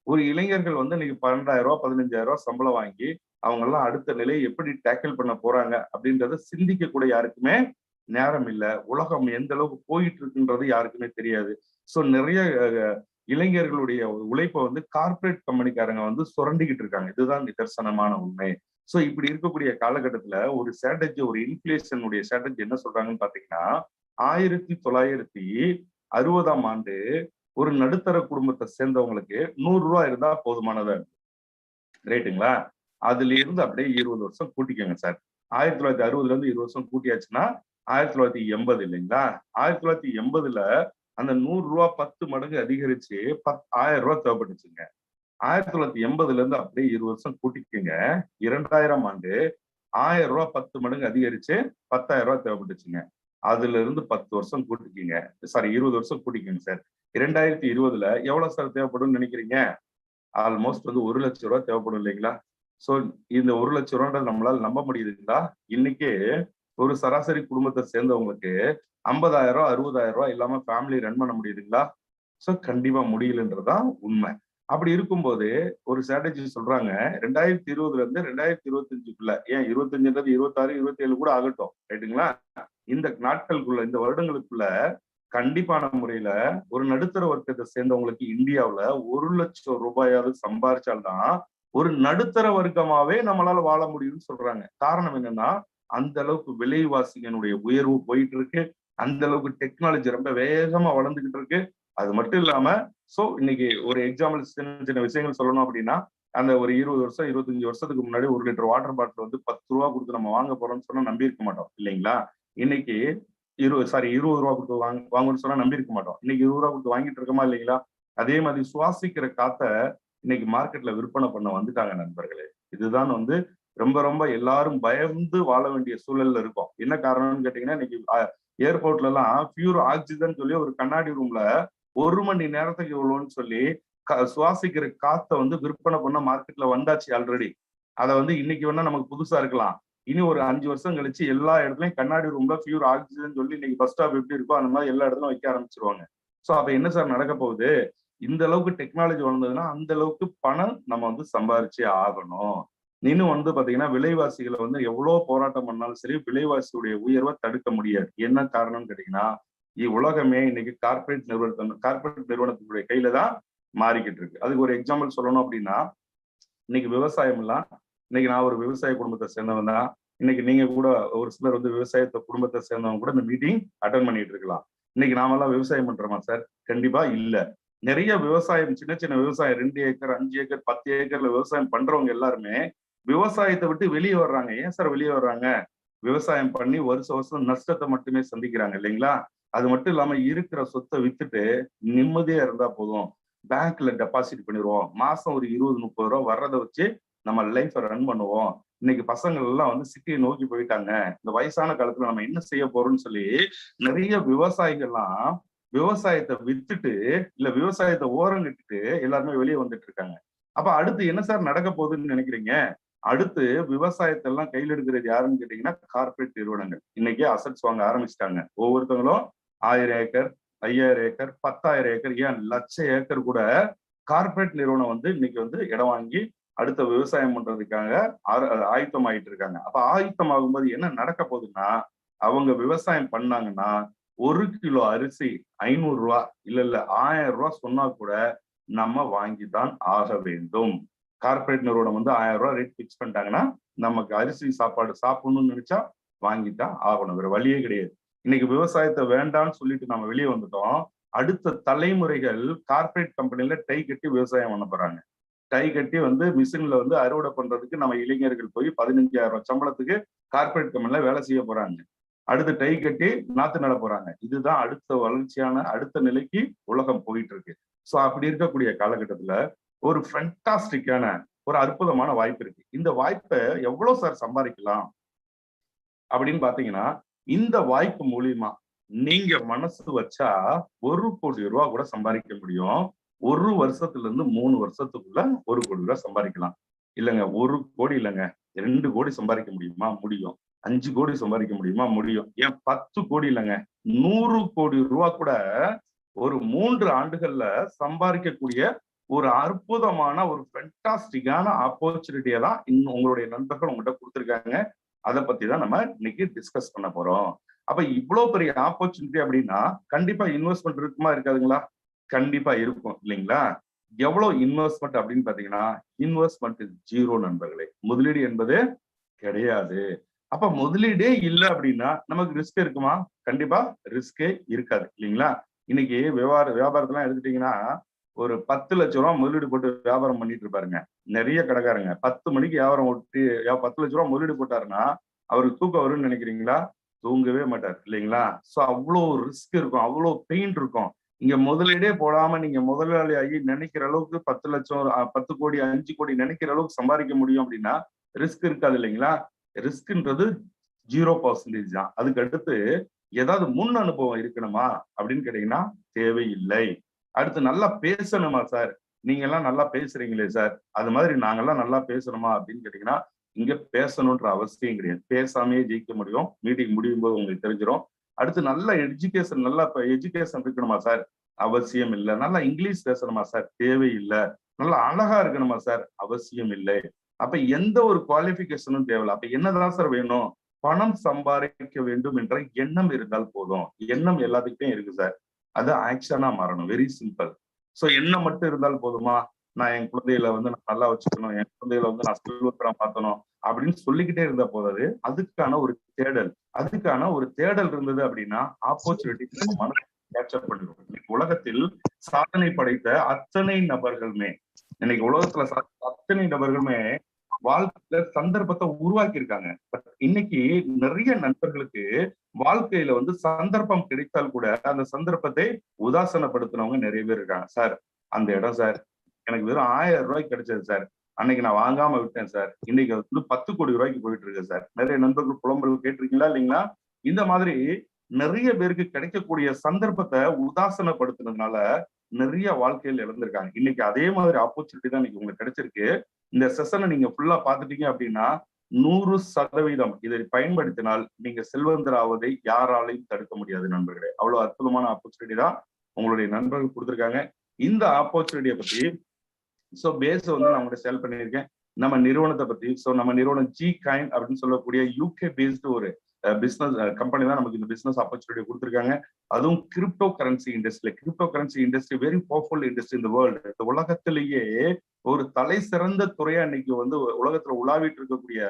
ஒரு இளைஞர்கள் வந்து இன்னைக்கு 12,000 ரூபாய் 15,000 ரூபாய் சம்பளம் வாங்கி அவங்க எல்லாம் அடுத்த நிலையை எப்படி டேக்கிள் பண்ண போறாங்க அப்படின்றத சிந்திக்க கூட யாருக்குமே நேரம் இல்லை. உலகம் எந்த அளவுக்கு போயிட்டு இருக்குன்றது யாருக்குமே தெரியாது. சோ நிறைய இளைஞர்களுடைய உழைப்பை வந்து கார்பரேட் கம்பெனிக்காரங்க வந்து சுரண்டிக்கிட்டு இருக்காங்க. இதுதான் நிதர்சனமான உண்மை. சோ இப்படி இருக்கக்கூடிய காலகட்டத்துல ஒரு ஸ்ட்ராட்டஜி ஒரு இன்ஃபிளேஷனுடைய ஸ்ட்ராட்டஜி என்ன சொல்றாங்கன்னு பாத்தீங்கன்னா 1960ஆம் ஆண்டு ஒரு நடுத்தர குடும்பத்தை சேர்ந்தவங்களுக்கு 100 ரூபாய் இருந்தா போதுமானதா இருக்கு. ரைட்டுங்களா? அதுல இருந்து அப்படியே 20 வருஷம் கூட்டிக்கோங்க சார். 1960ல இருந்து 20 வருஷம் கூட்டியாச்சுன்னா 1980 இல்லைங்களா? 1980ல அந்த 100 ரூபாய் 10 மடங்கு அதிகரிச்சு 10,000 ரூபாய் தேவைப்பட்டுச்சுங்க. 1980ல இருந்து அப்படியே 20 வருஷம் கூட்டிக்கங்க. 2000ஆம் ஆண்டு 1000 ரூபாய் 10 மடங்கு அதிகரிச்சு 10,000 ரூபாய் தேவைப்பட்டுச்சுங்க. அதுல இருந்து 10 வருஷம் கூட்டிக்கீங்க. சாரி 20 வருஷம் கூட்டிக்கங்க சார். 2020ல எவ்வளவு சார் தேவைப்படும் நினைக்கிறீங்க? ஆல்மோஸ்ட் வந்து 1 லட்சம் ரூபாய் தேவைப்படும் இல்லைங்களா? சோ இந்த 1,00,000 ரூபான்றது நம்மளால நம்ப முடியுதுங்களா? இன்னைக்கு ஒரு சராசரி குடும்பத்தை சேர்ந்தவங்களுக்கு 50,000 60,000 இல்லாம ஃபேமிலி ரன் பண்ண முடியுதுங்களா? சோ கண்டிப்பா முடியலன்றதுதான் உண்மை. அப்படி இருக்கும்போது ஒரு ஸ்ட்ராட்டஜி சொல்றாங்க 2020 இருந்து 2025க்குள்ள, ஏன் 25ன்றது 26 27 கூட ஆகட்டும், ரைட்டுங்களா? இந்த நாட்களுக்குள்ள, இந்த வருடங்களுக்குள்ள கண்டிப்பான முறையில ஒரு நடுத்தர வர்க்கத்தை சேர்ந்தவங்களுக்கு இந்தியாவுல 1,00,000 ரூபாயாவது சம்பாரிச்சால்தான் ஒரு நடுத்தர வர்க்கமாவே நம்மளால வாழ முடியும்னு சொல்றாங்க. காரணம் என்னன்னா, அந்த அளவுக்கு விலைவாசிகளுடைய உயர்வு போயிட்டு இருக்கு. அந்த அளவுக்கு டெக்னாலஜி ரொம்ப வேகமா வளர்ந்துகிட்டு இருக்கு. அது மட்டும் இல்லாம இன்னைக்கு ஒரு எக்ஸாம்பிள் சின்ன சின்ன விஷயங்கள் சொல்லணும் அப்படின்னா, அந்த ஒரு 20 வருஷம் 25 வருஷத்துக்கு முன்னாடி 1 லிட்டர் வாட்டர் பாட்டில் வந்து 10 ரூபா கொடுத்து நம்ம வாங்க போறோம்னு சொன்னா நம்பி இருக்க மாட்டோம் இல்லைங்களா? இன்னைக்கு 20 ரூபா கொடுத்து வாங்கணும்னு சொன்னா நம்பி இருக்க மாட்டோம். இன்னைக்கு 20 ரூபா கொடுத்து வாங்கிட்டு இருக்கோமா இல்லைங்களா? அதே மாதிரி சுவாசிக்கிற காத்த இன்னைக்கு மார்க்கெட்ல விற்பனை பண்ண வந்துட்டாங்க நண்பர்களே. இதுதான் வந்து ரொம்ப ரொம்ப எல்லாரும் பயந்து வாழ வேண்டிய சூழல்ல இருக்கும். என்ன காரணம்னு கேட்டீங்கன்னா, இன்னைக்கு ஏர்போர்ட்ல எல்லாம் பியூர் ஆக்சிஜன் சொல்லி ஒரு கண்ணாடி ரூம்ல 1 மணி நேரத்துக்கு இவ்வளவுன்னு சொல்லி சுவாசிக்கிற காத்த வந்து விற்பனை பண்ண மார்க்கெட்ல வந்தாச்சு ஆல்ரெடி. அதை வந்து இன்னைக்கு வேணா நமக்கு புதுசா இருக்கலாம். இனி ஒரு 5 வருஷம் கழிச்சு எல்லா இடத்துலயும் கண்ணாடி ரூம்ல பியூர் ஆக்சிஜன் சொல்லி இன்னைக்கு பஸ் ஸ்டாப் எப்படி இருக்கோ அந்த மாதிரி எல்லா இடத்துலயும் வைக்க ஆரம்பிச்சிருவாங்க. சோ அப்ப என்ன சார் நடக்க போகுது? இந்த அளவுக்கு டெக்னாலஜி வளர்ந்ததுன்னா அந்த அளவுக்கு பணம் நம்ம வந்து சம்பாரிச்சே ஆகணும். இன்னும் வந்து பாத்தீங்கன்னா விலைவாசிகளை வந்து எவ்வளவு போராட்டம் பண்ணாலும் சரி, விலைவாசியுடைய உயர்வை தடுக்க முடியாது. என்ன காரணம்னு கேட்டீங்கன்னா, உலகமே இன்னைக்கு கார்பரேட் நிறுவனத்தினுடைய கையில தான் மாறிக்கிட்டு இருக்கு. அதுக்கு ஒரு எக்ஸாம்பிள் சொல்லணும் அப்படின்னா, இன்னைக்கு விவசாயம் எல்லாம், இன்னைக்கு நான் ஒரு விவசாய குடும்பத்தை சேர்ந்தவன் தான். இன்னைக்கு நீங்க கூட ஒரு சிலர் வந்து விவசாயத்தை குடும்பத்தை சேர்ந்தவங்க கூட இந்த மீட்டிங் அட்டன் பண்ணிட்டு இருக்கலாம். இன்னைக்கு நாமெல்லாம் விவசாயம் பண்றோமா சார்? கண்டிப்பா இல்ல. நிறைய விவசாயம், சின்ன சின்ன விவசாயம் 2 ஏக்கர் 5 ஏக்கர் 10 ஏக்கர்ல விவசாயம் பண்றவங்க எல்லாருமே விவசாயத்தை விட்டு வெளியே வர்றாங்க. ஏன் சார் வெளியே வர்றாங்க? விவசாயம் பண்ணி வருஷம் நஷ்டத்தை மட்டுமே சந்திக்கிறாங்க இல்லைங்களா? அது மட்டும் இல்லாம இருக்கிற சொத்தை வித்துட்டு நிம்மதியா இருந்தா போதும், பேங்க்ல டெபாசிட் பண்ணிடுவோம், மாசம் ஒரு 20-30 ரூபா வர்றதை வச்சு நம்ம லைஃபை ரன் பண்ணுவோம். இன்னைக்கு பசங்கள் எல்லாம் வந்து சிட்டியை நோக்கி போயிட்டாங்க. இந்த வயசான காலத்துல நம்ம என்ன செய்ய போறோம்னு சொல்லி நிறைய விவசாயிகள்லாம் விவசாயத்தை வித்துட்டு, இல்ல விவசாயத்தை ஓரம் கட்டிட்டு எல்லாருமே வெளியே வந்துட்டு இருக்காங்க. அப்ப அடுத்து என்ன சார் நடக்க போகுதுன்னு நினைக்கிறீங்க? அடுத்து விவசாயத்தை எல்லாம் கையில் எடுக்கிறது யாருன்னு கேட்டீங்கன்னா, கார்பரேட் நிறுவனங்கள். இன்னைக்கு அசட்ஸ் வாங்க ஆரம்பிச்சிட்டாங்க. ஒவ்வொருத்தவங்களும் 1000 ஏக்கர் 5000 ஏக்கர் 10,000 ஏக்கர், ஏன் லட்சம் ஏக்கர் கூட கார்பரேட் நிறுவனம் வந்து இன்னைக்கு வந்து இடம் வாங்கி அடுத்த விவசாயம் பண்றதுக்காக ஆயத்தம் ஆயிட்டு இருக்காங்க. அப்ப ஆயத்தம் ஆகும்போது என்ன நடக்க போகுதுன்னா, அவங்க விவசாயம் பண்ணாங்கன்னா 1 கிலோ அரிசி 500 ரூபா இல்ல 1000 ரூபா சொன்னா கூட நம்ம வாங்கித்தான் ஆக வேண்டும். கார்பரேட் நிறுவனம் வந்து 1000 ரூபாய் ரேட் பிக்ஸ் பண்ணிட்டாங்கன்னா நமக்கு அரிசி சாப்பாடு சாப்பிடணும்னு நினைச்சா வாங்கித்தான் ஆகணும். வேற வழியே கிடையாது. இன்னைக்கு விவசாயத்தை வேண்டாம்னு சொல்லிட்டு நம்ம வெளியே வந்துட்டோம். அடுத்த தலைமுறைகள் கார்பரேட் கம்பெனில டை கட்டி விவசாயம் பண்ண போறாங்க. டை கட்டி வந்து மிஷின்ல வந்து அறுவடை பண்றதுக்கு நம்ம இளைஞர்கள் போய் 15,000 சம்பளத்துக்கு கார்பரேட் கம்பெனில வேலை செய்ய போறாங்க. அடுத்து டை கட்டி நாத்து நட போறாங்க. இதுதான் அடுத்த வளர்ச்சியான அடுத்த நிலைக்கு உலகம் போயிட்டு இருக்கு. சோ அப்படி இருக்கக்கூடிய காலகட்டத்துல ஒரு ஃபென்டாஸ்டிக்கான ஒரு அற்புதமான வாய்ப்பு இருக்கு. இந்த வாய்ப்பை எவ்வளவு சார் சம்பாதிக்கலாம் அப்படின்னு பாத்தீங்கன்னா, இந்த வாய்ப்பு மூலியமா நீங்க மனசு வச்சா 1 கோடி ரூபாய் கூட சம்பாதிக்க முடியும். 1 வருஷத்துல இருந்து 3 வருஷத்துக்குள்ள 1 கோடி ரூபாய் சம்பாதிக்கலாம். இல்லைங்க 1 கோடி இல்லைங்க, 2 கோடி சம்பாதிக்க முடியுமா? முடியும். 5 கோடி சம்பாதிக்க முடியுமா? முடியும். ஏன் 10 கோடி இல்லைங்க, 100 கோடி ரூபாய் கூட ஒரு 3 ஆண்டுகள்ல சம்பாதிக்கக்கூடிய ஒரு அற்புதமான ஒரு ஃபென்டாஸ்டிக்கான ஆப்பர்ச்சுனிட்டியை தான் இன்னும் உங்களுடைய நண்பர்கள் உங்கள்கிட்ட கொடுத்துருக்காங்க. அதை பத்தி தான் நம்ம இன்னைக்கு டிஸ்கஸ் பண்ண போறோம். அப்ப இவ்வளவு பெரிய ஆப்பர்ச்சுனிட்டி அப்படின்னா கண்டிப்பா இன்வெஸ்ட்மெண்ட் இருக்குமா இருக்காதுங்களா? கண்டிப்பா இருக்கும் இல்லைங்களா? எவ்வளவு இன்வெஸ்ட்மெண்ட் அப்படின்னு பாத்தீங்கன்னா, இன்வெஸ்ட்மெண்ட் 0 நண்பர்களே. முதலீடு என்பது கிடையாது. அப்ப முதலீடே இல்லை அப்படின்னா நமக்கு ரிஸ்க் இருக்குமா? கண்டிப்பா ரிஸ்கே இருக்காது இல்லைங்களா? இன்னைக்கு வியாபாரத்தெல்லாம் எடுத்துட்டீங்கன்னா, ஒரு 10 லட்சம் ரூபாய் முதலீடு போட்டு வியாபாரம் பண்ணிட்டு இருப்பாருங்க நிறைய கடைக்காரங்க. 10 மணிக்கு வியாபாரம் ஓட்டி 10 லட்சம் ரூபாய் முதலீடு போட்டாருன்னா அவருக்கு தூக்கம் வரும்னு நினைக்கிறீங்களா? தூங்கவே மாட்டார் இல்லைங்களா? சோ அவ்வளவு ரிஸ்க் இருக்கும், அவ்வளவு பெயின் இருக்கும். இங்க முதலீடே போடாம நீங்க முதலாளி ஆகி நினைக்கிற அளவுக்கு 10 லட்சம் 10 கோடி 5 கோடி நினைக்கிற அளவுக்கு சம்பாதிக்க முடியும் அப்படின்னா ரிஸ்க் இருக்காது இல்லைங்களா? ரிஸ்க்ன்றது 0% தான். அதுக்கு அடுத்து ஏதாவது முன் அனுபவம் இருக்கணுமா அப்படின்னு கேட்டீங்கன்னா தேவையில்லை. அடுத்து நல்லா பேசணுமா சார்? நீங்க எல்லாம் நல்லா பேசுறீங்களே சார், அது மாதிரி நாங்கெல்லாம் நல்லா பேசணுமா அப்படின்னு கேட்டீங்கன்னா, இங்க பேசணுன்ற அவசியம் கிடையாது. பேசாமையே ஜெயிக்க முடியும். மீட்டிங் முடியும் போது உங்களுக்கு தெரிஞ்சிடும். அடுத்து நல்ல எஜுகேஷன், நல்லா எஜுகேஷன் இருக்கணுமா சார்? அவசியம் இல்லை. நல்லா இங்கிலீஷ் பேசணுமா சார்? தேவையில்லை. நல்லா அழகா இருக்கணுமா சார்? அவசியம் இல்லை. அப்ப எந்த ஒரு குவாலிபிகேஷனும் தேவையில்லை. அப்ப என்னதான் சார் வேணும்? பணம் சம்பாதிக்க வேண்டும் என்ற எண்ணம் இருந்தால் போதும். எண்ணம் எல்லாத்துக்கிட்டையும் இருக்கு சார். அது ஆக்ஷனா மாறணும். Very simple. சோ எண்ணம் மட்டும் இருந்தால் போதுமா? நான் என் குழந்தைகளை வந்து நான் நல்லா வச்சுக்கணும், என் குழந்தைகளை வந்து நான் செல்வத்தில மாத்தணும் அப்படின்னு சொல்லிக்கிட்டே இருந்தா போதாது. அதுக்கான ஒரு தேடல், அதுக்கான ஒரு தேடல் இருந்தது அப்படின்னா ஆப்பர்ச்சுனிட்டி மனசு கேப்சர் பண்ணிடும். இன்னைக்கு உலகத்தில் சாதனை படைத்த அத்தனை நபர்களுமே, இன்னைக்கு உலகத்துல அத்தனை நபர்களுமே வாழ்க்கையில சந்தர்ப்பத்தை உருவாக்கி இருக்காங்க. பட் இன்னைக்கு நிறைய நண்பர்களுக்கு வாழ்க்கையில வந்து சந்தர்ப்பம் கிடைத்தால் கூட அந்த சந்தர்ப்பத்தை உதாசனப்படுத்தினவங்க நிறைய பேர் இருக்காங்க. சார் அந்த இடம் சார் எனக்கு வெறும் 1000 ரூபாய்க்கு கிடைச்சது சார், அன்னைக்கு நான் வாங்காம விட்டேன் சார், இன்னைக்கு வந்து 10 கோடி ரூபாய்க்கு போயிட்டு இருக்கு சார். நிறைய நண்பர்கள் புலம்பல் கேட்டிருக்கீங்களா இல்லைங்களா? இந்த மாதிரி நிறைய பேருக்கு கிடைக்கக்கூடிய சந்தர்ப்பத்தை உதாசனப்படுத்துனதுனால நிறைய வாழ்க்கையில் இழந்திருக்காங்க. இன்னைக்கு அதே மாதிரி ஆப்பர்ச்சுனிட்டி தான் இன்னைக்கு உங்களுக்கு கிடைச்சிருக்கு. இந்த செஷனை நீங்க ஃபுல்லா பாத்துட்டீங்க அப்படின்னா 100% இதை பயன்படுத்தினால் நீங்க செல்வந்தராவதை யாராலையும் தடுக்க முடியாது நண்பர்களே. அவ்வளவு அற்புதமான ஆப்பர்ச்சுனிட்டி தான் உங்களுடைய நண்பர்கள் கொடுத்திருக்காங்க. இந்த ஆப்பர்ச்சுனிட்டியை பத்தி பேஸ் வந்து நான் உங்கள்கிட்ட சேல் பண்ணியிருக்கேன். நம்ம நிறுவனத்தை பத்தி, நம்ம நிறுவனம் Gcoin அப்படின்னு சொல்லக்கூடிய UK பேஸ்டு ஒரு பிசினஸ் கம்பெனி தான் நமக்கு இந்த பிசினஸ் ஆப்பர்ச்சுனிட்டி கொடுத்துருக்காங்க. அதுவும் crypto currency industry. Crypto currency industry very powerful industry இந்த வேர்ல்டு. இந்த உலகத்திலேயே ஒரு தலை சிறந்த துறையா இன்னைக்கு வந்து உலகத்துல உலாவிட்டு இருக்கக்கூடிய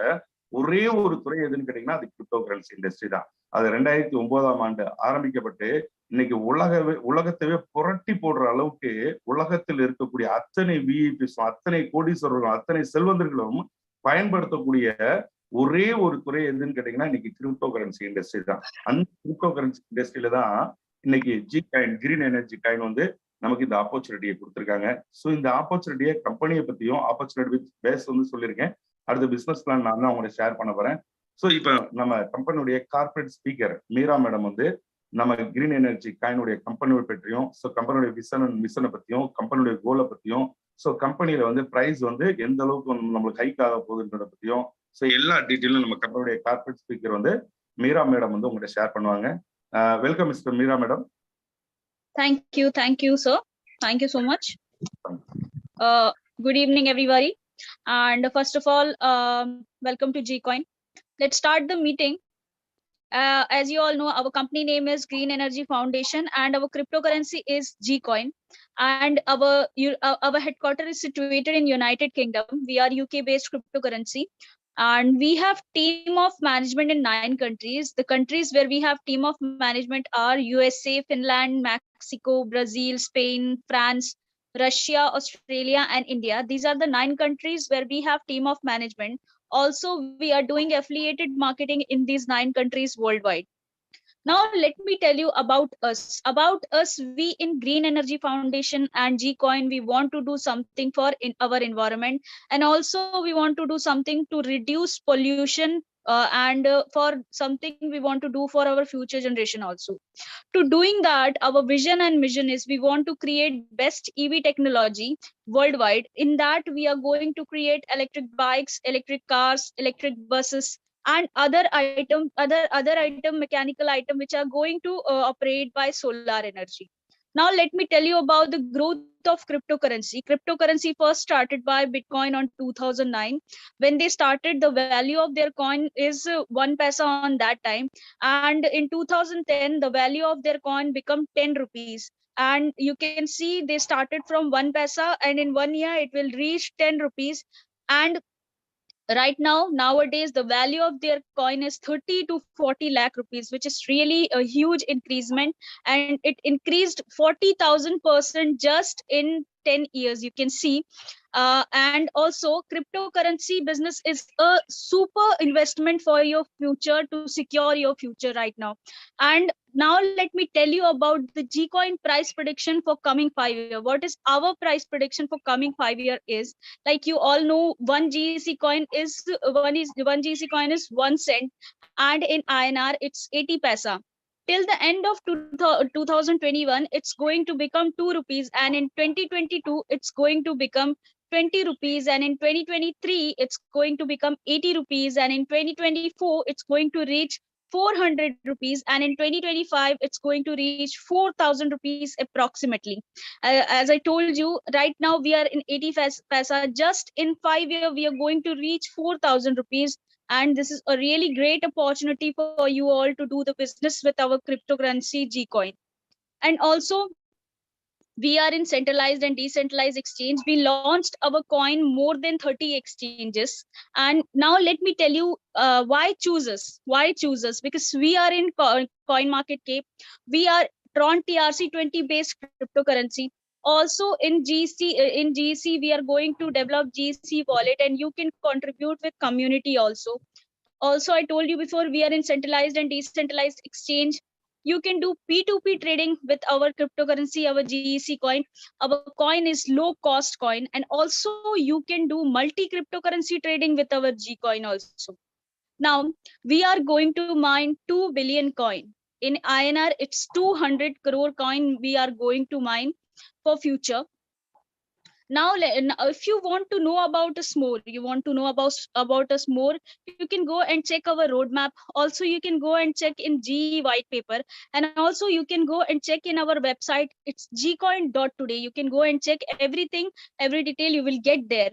ஒரே ஒரு துறை எதுன்னு கேட்டீங்கன்னா அது கிரிப்டோ கரன்சி இண்டஸ்ட்ரி தான். அது 2009ஆம் ஆண்டு ஆரம்பிக்கப்பட்டு இன்னைக்கு உலகத்தையே புரட்டி போடுற அளவுக்கு உலகத்தில் இருக்கக்கூடிய அத்தனை விஐபிஸ், அத்தனை கோடீஸ்வரர்களும், அத்தனை செல்வந்தர்களும் பயன்படுத்தக்கூடிய ஒரே ஒரு துறை எதுன்னு கேட்டீங்கன்னா இன்னைக்கு கிரிப்டோ கரன்சி இண்டஸ்ட்ரி தான். அந்த கிரிப்டோ கரன்சி இண்டஸ்ட்ரியில தான் இன்னைக்கு Gcoin கிரீன் எனர்ஜி காயின் வந்து நமக்கு இந்த ஆப்பர்ச்சுனிட்டியை கொடுத்துருக்காங்க. ஸோ இந்த ஆப்பர்ச்சுனிட்டியை கம்பெனியை பத்தியும் ஆப்பர்ச்சுனிட்டி பேஸ் வந்து சொல்லியிருக்கேன். அடுத்த பிசினஸ் பிளான் நான் தான் உங்களை ஷேர் பண்ண போறேன். ஸோ இப்போ நம்ம கம்பெனியுடைய கார்பரேட் ஸ்பீக்கர் மீரா மேடம் வந்து நம்ம கிரீன் எனர்ஜி காயினுடைய கம்பெனியை பற்றியும், ஸோ கம்பெனியுடைய மிஷனை பத்தியும், கம்பெனியுடைய கோலை பத்தியும், ஸோ கம்பெனியில வந்து பிரைஸ் வந்து எந்த அளவுக்கு நம்மளுக்கு ஹைக் ஆக போகுதுன்றத பத்தியும், ஸோ எல்லா டீட்டெயிலும் நம்ம கம்பெனியுடைய கார்பரேட் ஸ்பீக்கர் வந்து மீரா மேடம் வந்து உங்கள்கிட்ட ஷேர் பண்ணுவாங்க. Welcome mister Meera madam. Thank you, sir. Thank you so much. Good evening, everybody. And first of all, welcome to Gcoin. Let's start the meeting. As you all know, our company name is Green Energy Foundation, and our cryptocurrency is Gcoin. And our headquarters is situated in United Kingdom. We are UK-based cryptocurrency. And we have team of management in 9 countries. The countries where we have team of management are USA, Finland, Mexico, Brazil, Spain, France, Russia, Australia, and India. These are the 9 countries where we have team of management. Also, we are doing affiliated marketing in these 9 countries worldwide. Now, let me tell you about us. About us, we in Green Energy Foundation and Gcoin, we want to do something for our environment, and also we want to do something to reduce pollution, and for something we want to do for our future generation also. To doing that, our vision and mission is we want to create best EV technology worldwide. In that, we are going to create electric bikes, electric cars, electric buses, and other mechanical item which are going to operate by solar energy. Now let me tell you about the growth of cryptocurrency. Cryptocurrency first started by Bitcoin on 2009. When they started, the value of their coin is 1 paisa on that time, and in 2010 the value of their coin become 10 rupees. And you can see they started from 1 paisa, and in 1 year it will reach 10 rupees. And right now, nowadays, the value of their coin is 30 to 40 lakh rupees, which is really a huge increasement, and it increased 40,000% just in 10 years, you can see. And also, cryptocurrency business is a super investment for your future, to secure your future right now. And now let me tell you about the Gcoin price prediction for coming 5 years. What is our price prediction for coming 5 years is, like you all know, one GEC coin is 1 cent, and in INR it's 80 paisa. till the end of 2021, it's going to become 2 rupees, and in 2022, it's going to become 20 rupees, and in 2023, it's going to become 80 rupees, and in 2024, it's going to reach 400 rupees, and in 2025, it's going to reach 4,000 rupees approximately. As I told you, right now we are in 80 paisa. Just in 5 years, we are going to reach 4,000 rupees, and this is a really great opportunity for you all to do the business with our cryptocurrency Gcoin. And also, we are in centralized and decentralized exchange. We launched our coin more than 30 exchanges. And now let me tell you why choose us. Why choose us? Because we are in Coin Market Cap. We are Tron TRC20 based cryptocurrency. Also in GC, we are going to develop GC wallet, and you can contribute with community also. Also, I told you before, we are in centralized and decentralized exchange. You can do P2P trading with our cryptocurrency, our GEC coin. Our coin is low cost coin. And also you can do multi cryptocurrency trading with our G coin also. Now, we are going to mine 2 billion coin. In INR, it's 200 crore coin we are going to mine for future. Now, if you want to know about us more, you want to know about us more, you can go and check our roadmap. Also, you can go and check in GE white paper, and also you can go and check in our website. It's gcoin.today. You can go and check everything, every detail you will get there.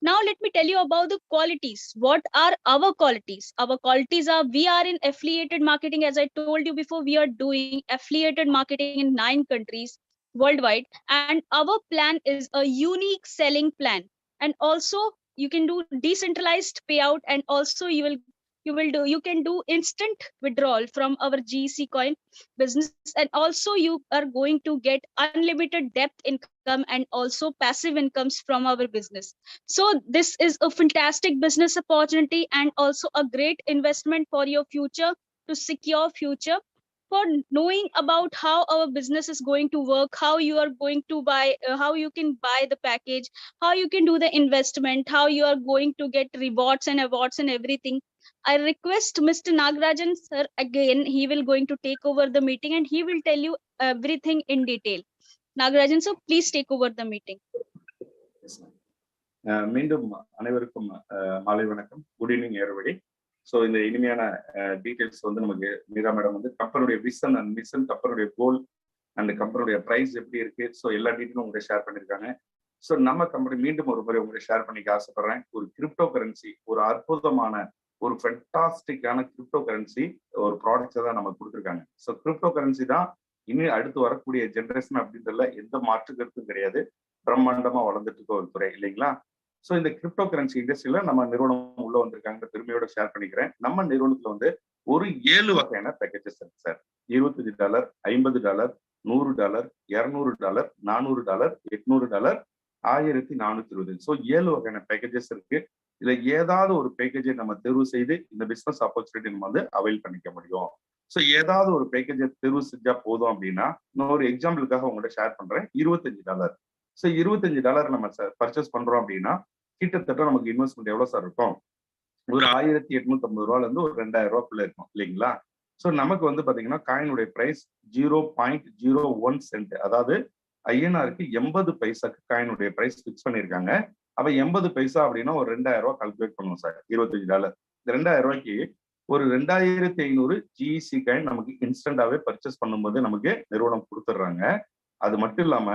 Now, let me tell you about the qualities. What are our qualities? Our qualities are, we are in affiliated marketing. As I told you before, we are doing affiliated marketing in 9 countries worldwide. And our plan is a unique selling plan. And also you can do decentralized payout, and also you can do instant withdrawal from our GC coin business. And also you are going to get unlimited depth income and also passive incomes from our business. So this is a fantastic business opportunity and also a great investment for your future, to secure future, for knowing about how our business is going to work, how you are going to buy, how you can buy the package, how you can do the investment, how you are going to get rewards and awards and everything. I request Mr. Nagarajan sir again. He will going to take over the meeting and he will tell you everything in detail. Nagarajan sir, please take over the meeting. மீண்டும் அனைவருக்கும் மாலை வணக்கம். Good evening everybody. So இந்த இனிமையான details வந்து நமக்கு Meera madam வந்து கம்பெனியுடைய விஷன் அண்ட் மிஷன், கம்பெனியுடைய கோல் அண்ட் கம்பெனியுடைய ப்ரைஸ் எப்படி இருக்கு, ஸோ எல்லா டீட்டெயிலும் உங்கள்கிட்ட ஷேர் பண்ணியிருக்காங்க. ஸோ நம்ம கம்பெனி மீண்டும் ஒரு முறை உங்கள்கிட்ட ஷேர் பண்ணிக்க ஆசைப்படுறேன். ஒரு கிரிப்டோ கரன்சி, ஒரு அற்புதமான ஒரு ஃபென்டாஸ்டிக்கான கிரிப்டோ கரன்சி ஒரு ப்ராடக்ட்ஸை தான் நம்ம கொடுத்துருக்காங்க. ஸோ கிரிப்டோ கரன்சி தான் இனி அடுத்து வரக்கூடிய ஜென்ரேஷன் அப்படின்றதுல எந்த மாற்று கருத்தும் கிடையாது. பிரம்மாண்டமா வளர்ந்துட்டு இருக்க ஒரு துறை இல்லைங்களா? ஸோ இந்த கிரிப்டோ கரன்சி இண்டஸ்ட்ரியில நம்ம நிறுவனம் உள்ள வந்திருக்காங்க, பெருமையோட ஷேர் பண்ணிக்கிறேன். நம்ம நிறுவனத்துல வந்து ஒரு 7 வகையான பேக்கேஜஸ் இருக்கு சார். $25, $50, $100, $200, $400, $800, $1420. ஸோ 7 வகையான பேக்கேஜஸ் இருக்கு. இதுல ஏதாவது ஒரு பேக்கேஜை நம்ம தேர்வு செய்து இந்த பிசினஸ் ஆப்பர்ச்சுனிட்டி நம்ம வந்து அவைல் பண்ணிக்க முடியும். ஸோ ஏதாவது ஒரு பேக்கேஜை தேர்வு செஞ்சா போதும் அப்படின்னா, நான் ஒரு எக்ஸாம்பிளுக்காக உங்கள்கிட்ட ஷேர் பண்றேன். $25. ஸோ $25 நம்ம பர்ச்சேஸ் பண்றோம் அப்படின்னா கிட்டத்தட்ட நமக்கு இன்வெஸ்ட்மெண்ட் எவ்வளவு சார் இருக்கும்? ஒரு 1850 ரூபாயில இருந்து ஒரு 2000 ரூபாய்க்குள்ள இருக்கும் இல்லைங்களா? ஸோ நமக்கு வந்து பாத்தீங்கன்னா காயினுடைய பிரைஸ் 0.01 சென்ட், அதாவது ஐஎன்ஆருக்கு 80 பைசாக்கு காயினுடைய பிரைஸ் பிக்ஸ் பண்ணியிருக்காங்க. அப்ப 80 பைசா அப்படின்னா ஒரு 2000 ரூபாய் கால்குலேட் பண்ணுவோம் சார். $25. இந்த 2000 ரூபாய்க்கு ஒரு 2500 ஜிஇசி காயின் நமக்கு இன்ஸ்டன்டாவே பர்ச்சேஸ் பண்ணும்போது நமக்கு நிறுவனம் கொடுத்துட்றாங்க. அது மட்டும் இல்லாம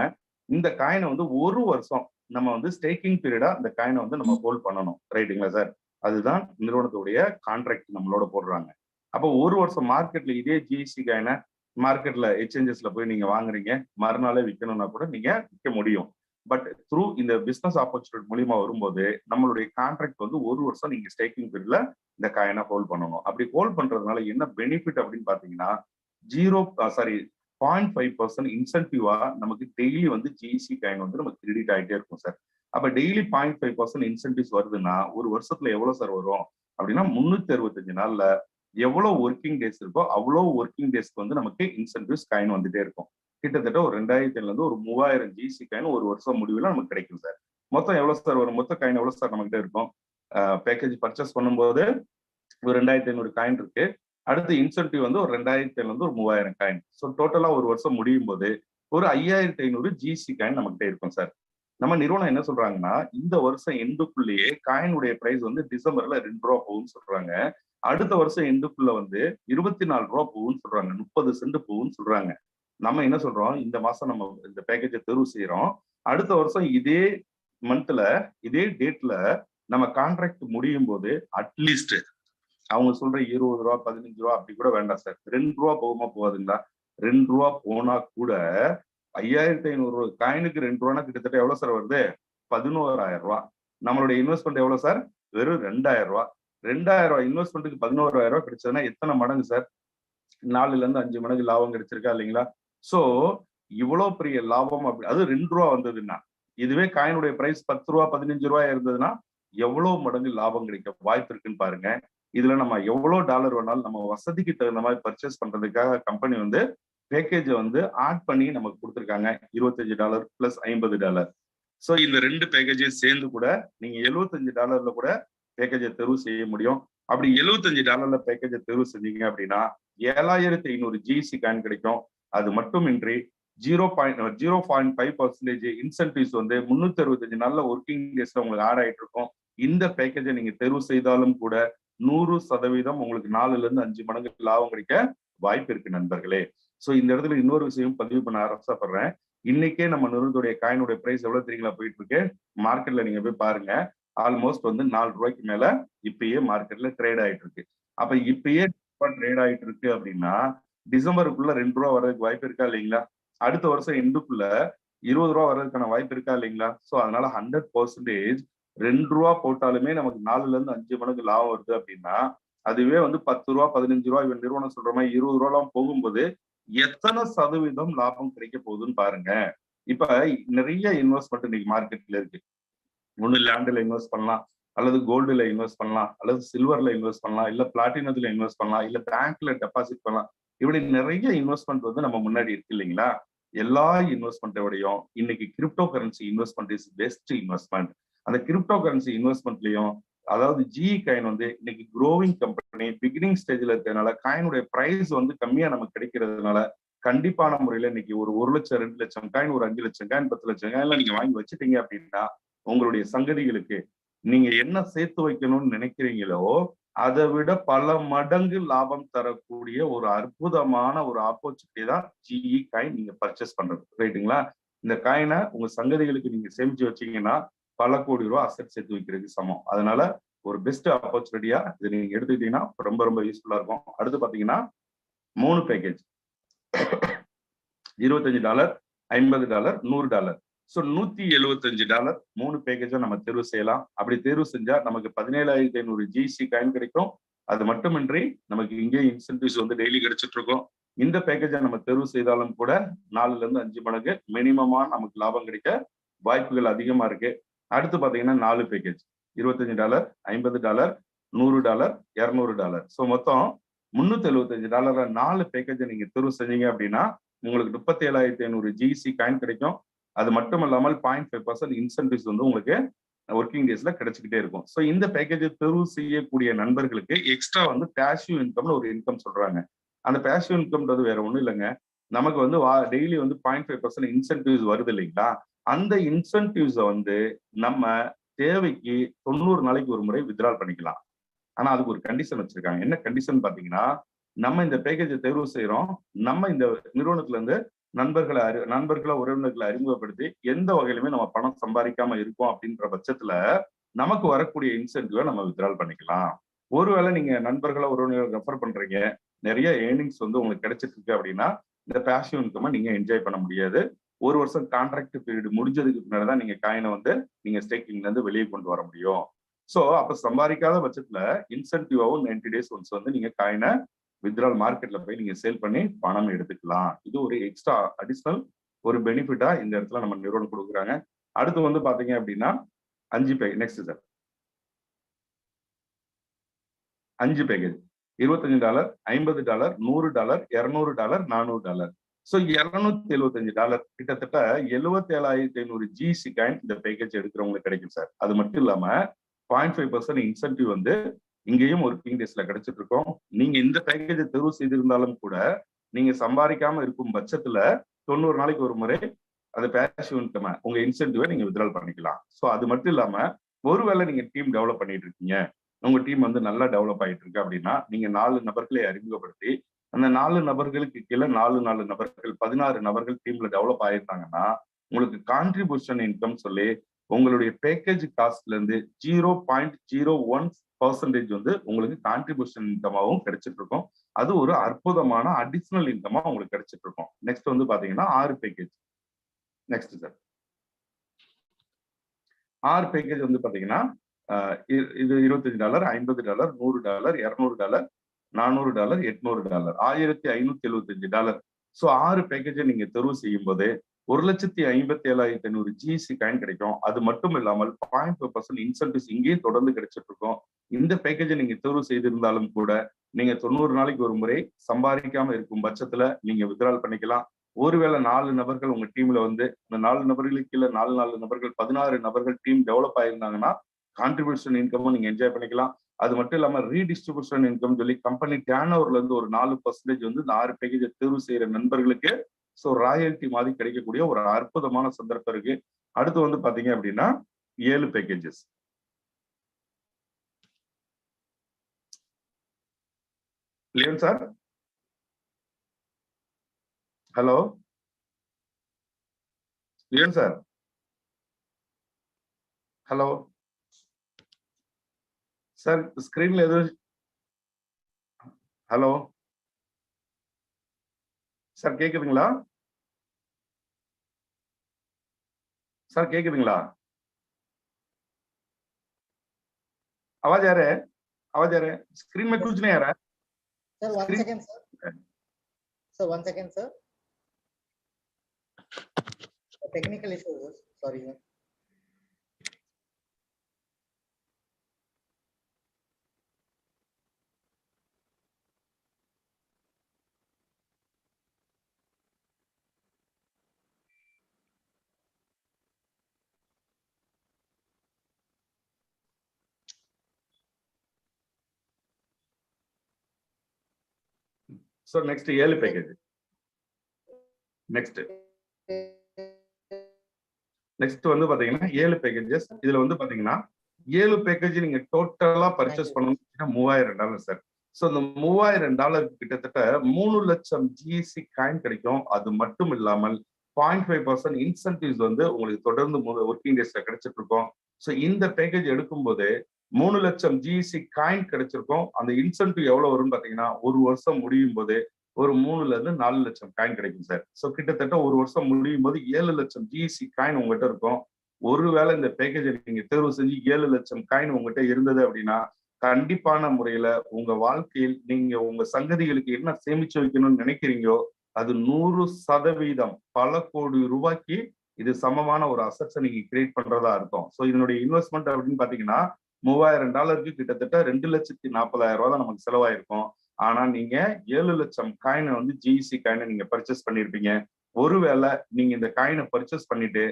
இந்த காயினை வந்து 1 வருஷம் நம்ம வந்து ஸ்டேக்கிங் பீரியடா இந்த காயினை வந்து நம்ம ஹோல்ட் பண்ணணும், ரைட்டுங்களா சார்? அதுதான் நிறுவனத்துடைய கான்ட்ராக்ட் நம்மளோட போடுறாங்க. அப்போ 1 வருஷம் மார்க்கெட்ல இதே ஜிஇசி காயினை மார்க்கெட்ல எக்ஸ்சேஞ்சஸ்ல போய் நீங்க வாங்குறீங்க, மறுநாளே விற்கணும்னா கூட நீங்க விற்க முடியும். பட் த்ரூ இந்த பிசினஸ் ஆப்பர்ச்சுனிட்டி மூலியமா வரும்போது நம்மளுடைய கான்ட்ராக்ட் வந்து 1 வருஷம் நீங்க ஸ்டேக்கிங் பீரியட்ல இந்த காயினை ஹோல்ட் பண்ணணும். அப்படி ஹோல்ட் பண்றதுனால என்ன பெனிஃபிட் அப்படின்னு பாத்தீங்கன்னா 0.5% இன்சென்டிவா நமக்கு டெய்லி வந்து ஜிஇசி காயின் வந்து நமக்கு கிரெடிட் ஆகிட்டே இருக்கும் சார். அப்ப டெய்லி 0.5% இன்சென்டிவ்ஸ் வருதுன்னா ஒரு வருஷத்துல எவ்வளவு சார் வரும் அப்படின்னா 365 நாள்ல எவ்வளவு ஒர்க்கிங் டேஸ் இருக்கோ அவ்வளவு ஒர்க்கிங் டேஸ்க்கு வந்து நமக்கு இன்சென்டிவ்ஸ் காயின் வந்துட்டே இருக்கும். கிட்டத்தட்ட ஒரு 2000 இருந்து ஒரு 3000 ஜிஇசி காயின் ஒரு வருஷம் முடிவுல நமக்கு கிடைக்கும் சார். மொத்தம் எவ்வளவு சார் வரும்? மொத்த காயின் எவ்வளவு சார் நம்ம கிட்ட இருக்கும்? பேக்கேஜ் பர்ச்சேஸ் பண்ணும்போது ஒரு 2500 காயின் இருக்கு. அடுத்து இன்சென்டிவ் வந்து ஒரு 2,500 ஒரு 3,000 காயின். ஸோ டோட்டலா ஒரு வருஷம் முடியும் போது ஒரு 5,500 ஜிசி காயின் நம்மகிட்ட இருக்கும் சார். நம்ம நிறுவனம் என்ன சொல்றாங்கன்னா, இந்த வருஷம் எண்டுக்குள்ளேயே காயினுடைய பிரைஸ் வந்து டிசம்பர்ல ரூ. 2 போகும்னு சொல்றாங்க. அடுத்த வருஷம் எண்டுக்குள்ள வந்து ரூ. 24 போகும்னு சொல்றாங்க. 30 சென்ட் போகும்னு சொல்றாங்க. நம்ம என்ன சொல்றோம், இந்த மாசம் நம்ம இந்த பேக்கேஜ தேர்வு செய்யறோம். அடுத்த வருஷம் இதே மந்த்ல இதே டேட்ல நம்ம கான்ட்ராக்ட் முடியும் போது அட்லீஸ்ட் அவங்க சொல்ற ரூ. 20 15 அப்படி கூட வேண்டாம் சார். ரூ. 2 போகுமா போகாதுங்களா? ரூ. 2 போனா கூட 5,500 காயினுக்கு ரூ. 2 கிட்டத்தட்ட எவ்வளவு சார் வருது? 11,000. நம்மளுடைய இன்வெஸ்ட்மெண்ட் எவ்வளவு சார்? வெறும் 2,000. 2,000 இன்வெஸ்ட்மெண்ட்டுக்கு 11,000 கிடைச்சதுன்னா எத்தனை மடங்கு சார்? 4ல இருந்து 5 மடங்கு லாபம் கிடைச்சிருக்கா இல்லைங்களா? சோ இவ்வளவு பெரிய லாபம் அப்படி அது ரூ. 2 வந்ததுன்னா, இதுவே காயினுடைய பிரைஸ் ரூ. 10 15 இருந்ததுன்னா எவ்வளவு மடங்கு லாபம் கிடைக்க வாய்ப்பு இருக்குன்னு பாருங்க. இதுல நம்ம எவ்வளவு டாலர் வேணாலும் நம்ம வசதிக்கு தகுந்த மாதிரி பர்ச்சேஸ் பண்றதுக்காக கம்பெனி வந்து பேக்கேஜ வந்து ஆட் பண்ணி நமக்கு கொடுத்துருக்காங்க. $25 பிளஸ் $50. சோ இந்த 2 பேக்கேஜையும் சேர்ந்து கூட நீங்க $75 கூட பேக்கேஜை தேர்வு செய்ய முடியும். அப்படி $75 பேக்கேஜை தேர்வு செஞ்சீங்க அப்படின்னா 7,500 ஜிசி காயின் கிடைக்கும். அது மட்டுமின்றி 0.5% இன்சென்டிவ்ஸ் வந்து 365 நாள்ல ஒர்க்கிங் டேஸ்ல உங்களுக்கு ஆட் ஆயிட்டு இருக்கும். இந்த பேக்கேஜை நீங்க தேர்வு செய்தாலும் கூட 100% உங்களுக்கு 4ல இருந்து 5 மடங்கு லாபம் கிடைக்க வாய்ப்பு இருக்கு நண்பர்களே. சோ இந்த இடத்துல இன்னொரு விஷயம் பதிவு பண்ண ஆசைப்படுறேன். இன்னைக்கே நம்ம நிறுவனத்துடைய காயினுடைய பிரைஸ் எவ்வளவு தெரியுங்களா போயிட்டு இருக்கு? மார்க்கெட்ல நீங்க போய் பாருங்க. ஆல்மோஸ்ட் வந்து $4 மேல இப்பயே மார்க்கெட்ல ட்ரேட் ஆயிட்டு இருக்கு. அப்ப இப்பயே ட்ரேட் ஆயிட்டு இருக்கு அப்படின்னா டிசம்பருக்குள்ள $2 வர்றதுக்கு வாய்ப்பு இருக்கா இல்லைங்களா? அடுத்த வருஷம் எண்டுக்குள்ள $20 வர்றதுக்கான வாய்ப்பு இருக்கா இல்லைங்களா? சோ அதனால 100% $2 போட்டாலுமே நமக்கு 4ல இருந்து 5 மடங்கு லாபம் வருது அப்படின்னா, அதுவே வந்து $10 15 இவன் நிறுவனம் சொல்ற மாதிரி $20 போகும்போது எத்தனை சதவீதம் லாபம் கிடைக்க போகுதுன்னு பாருங்க. இப்ப நிறைய இன்வெஸ்ட்மெண்ட் இன்னைக்கு மார்க்கெட்ல இருக்கு. ஒண்ணு லேண்ட்ல இன்வெஸ்ட் பண்ணலாம், அல்லது கோல்டுல இன்வெஸ்ட் பண்ணலாம், அல்லது சில்வர்ல இன்வெஸ்ட் பண்ணலாம், இல்ல பிளாட்டினத்துல இன்வெஸ்ட் பண்ணலாம், இல்ல பேங்க்ல டெபாசிட் பண்ணலாம். இப்படி நிறைய இன்வெஸ்ட்மெண்ட் வந்து நம்ம முன்னாடி இருக்கு இல்லைங்களா? எல்லா இன்வெஸ்ட்மெண்ட்டோடையும் இன்னைக்கு crypto currency investment is best investment. அந்த கிரிப்டோ கரன்சி இன்வெஸ்ட்மெண்ட்லயும் அதாவது ஜி காயின் வந்து இன்னைக்கு க்ரோவிங் கம்பெனி பிகினிங் ஸ்டேஜ்ல இருக்கிறதுனால காயினுடைய பிரைஸ் வந்து கம்மியா நமக்கு கிடைக்கிறதுனால கண்டிப்பான முறையில இன்னைக்கு ஒரு 1 லட்சம் 2 லட்சம் காயின் ஒரு 5 லட்சம் காயின் 10 லட்சம் காயின் நீங்க வாங்கி வச்சுட்டீங்க அப்படின்னா உங்களுடைய சங்கதிகளுக்கு நீங்க என்ன சேர்த்து வைக்கணும்னு நினைக்கிறீங்களோ அதை விட பல மடங்கு லாபம் தரக்கூடிய ஒரு அற்புதமான ஒரு ஆப்பர்ச்சுனிட்டி தான் ஜிஇ காயின் நீங்க பர்ச்சேஸ் பண்றது. ரைட்டுங்களா? இந்த காயினை உங்க சங்கதிகளுக்கு நீங்க சேமிச்சு வச்சீங்கன்னா பல கோடி ரூபாய் அசெட் சேர்த்து வைக்கிறதுக்கு சமம். அதனால ஒரு பெஸ்ட் ஆப்பர்ச்சுனிட்டியா இதை நீங்க எடுத்துக்கிட்டீங்கன்னா ரொம்ப ரொம்ப யூஸ்ஃபுல்லா இருக்கும். அடுத்து பாத்தீங்கன்னா 3 பேக்கேஜ் $25 $50 $100. ஸோ $175 3 பேக்கேஜை நம்ம தேர்வு செய்யலாம். அப்படி தேர்வு செஞ்சா நமக்கு 17,500 ஜிசி காயின் கிடைக்கும். அது மட்டுமின்றி நமக்கு இங்கே இன்சென்டிவ்ஸ் வந்து டெய்லி கிடைச்சிட்டு இருக்கும். இந்த பேக்கேஜை நம்ம தேர்வு செய்தாலும் கூட 4ல இருந்து 5 மடங்கு மினிமமா நமக்கு லாபம் கிடைக்க வாய்ப்புகள் அதிகமா இருக்கு. அடுத்து பாத்தீங்கன்னா 4 பேக்கேஜ் $25 $50 $100 $200. ஸோ மொத்தம் $375 4 பேக்கேஜை நீங்க தேர்வு செஞ்சீங்க அப்படின்னா உங்களுக்கு 37,500 ஜிசி காயின் கிடைக்கும். அது மட்டும் இல்லாமல் 0.5% இன்சென்டிவ்ஸ் வந்து உங்களுக்கு ஒர்க்கிங் டேஸ்ல கிடைச்சிக்கிட்டே இருக்கும். ஸோ இந்த பேக்கேஜை தேர்வு செய்யக்கூடிய நண்பர்களுக்கு எக்ஸ்ட்ரா வந்து பேசிவ் இன்கம்னு ஒரு இன்கம் சொல்றாங்க. அந்த பேசிவ் இன்கம்ன்றது வேற ஒண்ணும் இல்லைங்க. நமக்கு வந்து டெய்லி வந்து 0.5% இன்சென்டிவ்ஸ் வருது இல்லைங்களா? அந்த இன்சென்டிவ்ஸை வந்து நம்ம தேவைக்கு 90 நாளைக்கு ஒரு முறை வித்ட்ரால் பண்ணிக்கலாம். ஆனா அதுக்கு ஒரு கண்டிஷன் வச்சிருக்காங்க. என்ன கண்டிஷன் பாத்தீங்கன்னா, நம்ம இந்த பேக்கேஜை தேர்வு செய்யறோம். நம்ம இந்த நிறுவனத்துல இருந்து நண்பர்களை உறவினர்களை அறிமுகப்படுத்தி எந்த வகையிலுமே நம்ம பணம் சம்பாதிக்காம இருக்கோம் அப்படின்ற பட்சத்துல நமக்கு வரக்கூடிய இன்சென்டிவ் நம்ம வித்ட்ரால் பண்ணிக்கலாம். ஒருவேளை நீங்க நண்பர்களை உறவினர்களை ரெஃபர் பண்றீங்க, நிறைய ஏர்னிங்ஸ் வந்து உங்களுக்கு கிடைச்சிட்டு இருக்கு அப்படின்னா இந்த பேசிவ் இன்கம் நீங்க என்ஜாய் பண்ண முடியாது. 1 வருஷம் கான்ட்ராக்ட் பீரியட் முடிஞ்சதுக்கு பின்னாடிதான் நீங்க காயினை வந்து நீங்க ஸ்டேக்கிங்ல இருந்து வெளியே கொண்டு வர முடியும். சோ அப்ப சம்பாதிக்காத பட்சத்துல இன்சென்டிவாவும் 90 டேஸ் ஒன்ஸ் வந்து நீங்க காயினை வித்ட்ரால் மார்க்கெட்ல போய் நீங்க சேல் பண்ணி பணம் எடுத்துக்கலாம். இது ஒரு எக்ஸ்ட்ரா அடிஷனல் ஒரு பெனிஃபிட்டா இந்த இடத்துல நம்ம நிறுவனம் கொடுக்குறாங்க. அடுத்து வந்து பாத்தீங்க அப்படின்னா 5 package. Next sir 5 package $25 $50 $100 $200 $400. So $275 கிட்டத்தட்ட 77,500 ஜிசி காயின் இந்த பேக்கேஜ் எடுக்கிறவங்களுக்கு கிடைக்கும் சார். அது மட்டும் இல்லாம 0.5% இன்சென்டிவ் வந்து இங்கேயும் ஒர்க்கிங் டேஸ்ல கிடைச்சிட்டு இருக்கோம். நீங்க இந்த பேக்கேஜை தேர்வு செய்திருந்தாலும் கூட நீங்க சம்பாதிக்காம இருக்கும் பட்சத்துல 90 நாளைக்கு ஒரு முறை அது பேசிவ் இன்கம் உங்க இன்சென்டிவை நீங்க வித்ட்ரால் பண்ணிக்கலாம். ஸோ அது மட்டும் இல்லாம ஒருவேளை நீங்க டீம் டெவலப் பண்ணிட்டு இருக்கீங்க, உங்க டீம் வந்து நல்லா டெவலப் ஆயிட்டு இருக்கு அப்படின்னா நீங்க 4 நபர்களை அறிமுகப்படுத்தி அந்த 4 நபர்களுக்கு கீழே 4 நபர்கள் 16 நபர்கள் டீம்ல டெவலப் ஆயிருந்தாங்கன்னா உங்களுக்கு கான்ட்ரிபியூஷன் இன்கம் சொல்லி உங்களுடைய பேக்கேஜ் காஸ்ட்ல இருந்து 0.01% வந்து உங்களுக்கு கான்ட்ரிபியூஷன் இன்கமாவும் கிடைச்சிட்டு இருக்கும். அது ஒரு அற்புதமான அடிஷனல் இன்கமா உங்களுக்கு கிடைச்சிட்டு இருக்கும். நெக்ஸ்ட் வந்து பாத்தீங்கன்னா 6 பேக்கேஜ். நெக்ஸ்ட் சார் 6 பேக்கேஜ் வந்து பாத்தீங்கன்னா இது $25, $50, $100, $200, $400, $800, $1575. ஸோ 6 பேக்கேஜை நீங்க தேர்வு செய்யும் போது 1,57,500 ஜிஎஸ்டி காயின் கிடைக்கும். அது மட்டும் இல்லாமல் 0.5% இன்சென்டிவ்ஸ் இங்கேயும் தொடர்ந்து கிடைச்சிட்டு இருக்கும். இந்த பேக்கேஜை நீங்க தேர்வு செய்திருந்தாலும் கூட நீங்க 90 நாளைக்கு ஒரு முறை சம்பாதிக்காம இருக்கும் பட்சத்துல நீங்க வித்ட்ரால் பண்ணிக்கலாம். ஒருவேளை 4 நபர்கள் உங்க டீம்ல வந்து இந்த 4 நபர்களுக்கு கீழே 4 நபர்கள் 16 நபர்கள் டீம் டெவலப் ஆயிருந்தாங்கன்னா கான்ட்ரிபியூஷன் இன்கமும் நீங்க என்ஜாய் பண்ணிக்கலாம். அது மட்டும் இல்லாம ரீடிஸ்ட்ரிபியூஷன் இன்கம் சொல்லி கம்பெனி டேர்ன் ஓவர்ல இருந்து ஒரு 4% வந்து இந்த 6 பேக்கேஜை தேர்வு செய்யற நண்பர்களுக்கு ஸோ ராயல்டி மாதிரி கிடைக்கக்கூடிய ஒரு அற்புதமான சந்தர்ப்பம் இருக்கு. அடுத்து வந்து பாத்தீங்க அப்படின்னா 7 packages. Leon sir, hello Leon sir, hello sir, ஸ்கிரீன்ல எதுவும் ஹலோ சார் கேக்குதுங்களா? சார் கேக்குதுங்களா? आवाज आ रहा है? आवाज आ रहा है? स्क्रीन में कुछ नहीं आ रहा है Sir, one Screen- second, sir. Sir, one second, sir. A technical issue, sir. Sorry, sir. So next 7 package. Next வந்து பாத்தீங்கன்னா 7 பேக்கேஜஸ். இதுல வந்து பாத்தீங்கன்னா 7 பேக்கேஜ் நீங்க டோட்டலா பர்ச்சேஸ் பண்ணணும்னா $3000 சார். ஸோ இந்த $3000 கிட்டத்தட்ட 3 லட்சம் ஜிஎஸ்டி காயின் கிடைக்கும். அது மட்டும் இல்லாமல் 0.5% இன்சென்டிவ்ஸ் வந்து உங்களுக்கு தொடர்ந்து ஒர்க்கிங் டேஸ்ல கிடைச்சிட்டு இருக்கும். ஸோ இந்த பேக்கேஜ் எடுக்கும்போது 3 லட்சம் ஜிஎஸ்டி காயின் கிடைச்சிருக்கும். அந்த இன்சென்டிவ் எவ்வளவு வரும்னு பாத்தீங்கன்னா ஒரு வருஷம் முடியும் போது ஒரு 3ல இருந்து 4 லட்சம் காயின் கிடைக்கும் சார். ஸோ கிட்டத்தட்ட ஒரு வருஷம் முடியும் போது 7 லட்சம் ஜிஎஸ்டி காயின் உங்ககிட்ட இருக்கும். ஒருவேளை இந்த பேக்கேஜை நீங்க தேர்வு செஞ்சு 7 லட்சம் காயின் உங்ககிட்ட இருந்தது அப்படின்னா கண்டிப்பான முறையில உங்க வாழ்க்கையில் நீங்க உங்க சங்கதிகளுக்கு என்ன சேமிச்சு வைக்கணும்னு நினைக்கிறீங்களோ அது 100% பல கோடி ரூபாய்க்கு இது சமமான ஒரு அசட்ஸை நீங்க கிரியேட் பண்றதா இருக்கும். ஸோ இதனுடைய இன்வெஸ்ட்மெண்ட் அப்படின்னு பாத்தீங்கன்னா $3000 கிட்டத்தட்ட 2,40,000 தான் நமக்கு செலவாயிருக்கும். ஆனா நீங்க 7 லட்சம் காயினை வந்து ஜிஎஸ்டி காயினை நீங்க பர்ச்சேஸ் பண்ணிருப்பீங்க. ஒருவேளை நீங்க இந்த காயினை பர்ச்சேஸ் பண்ணிட்டு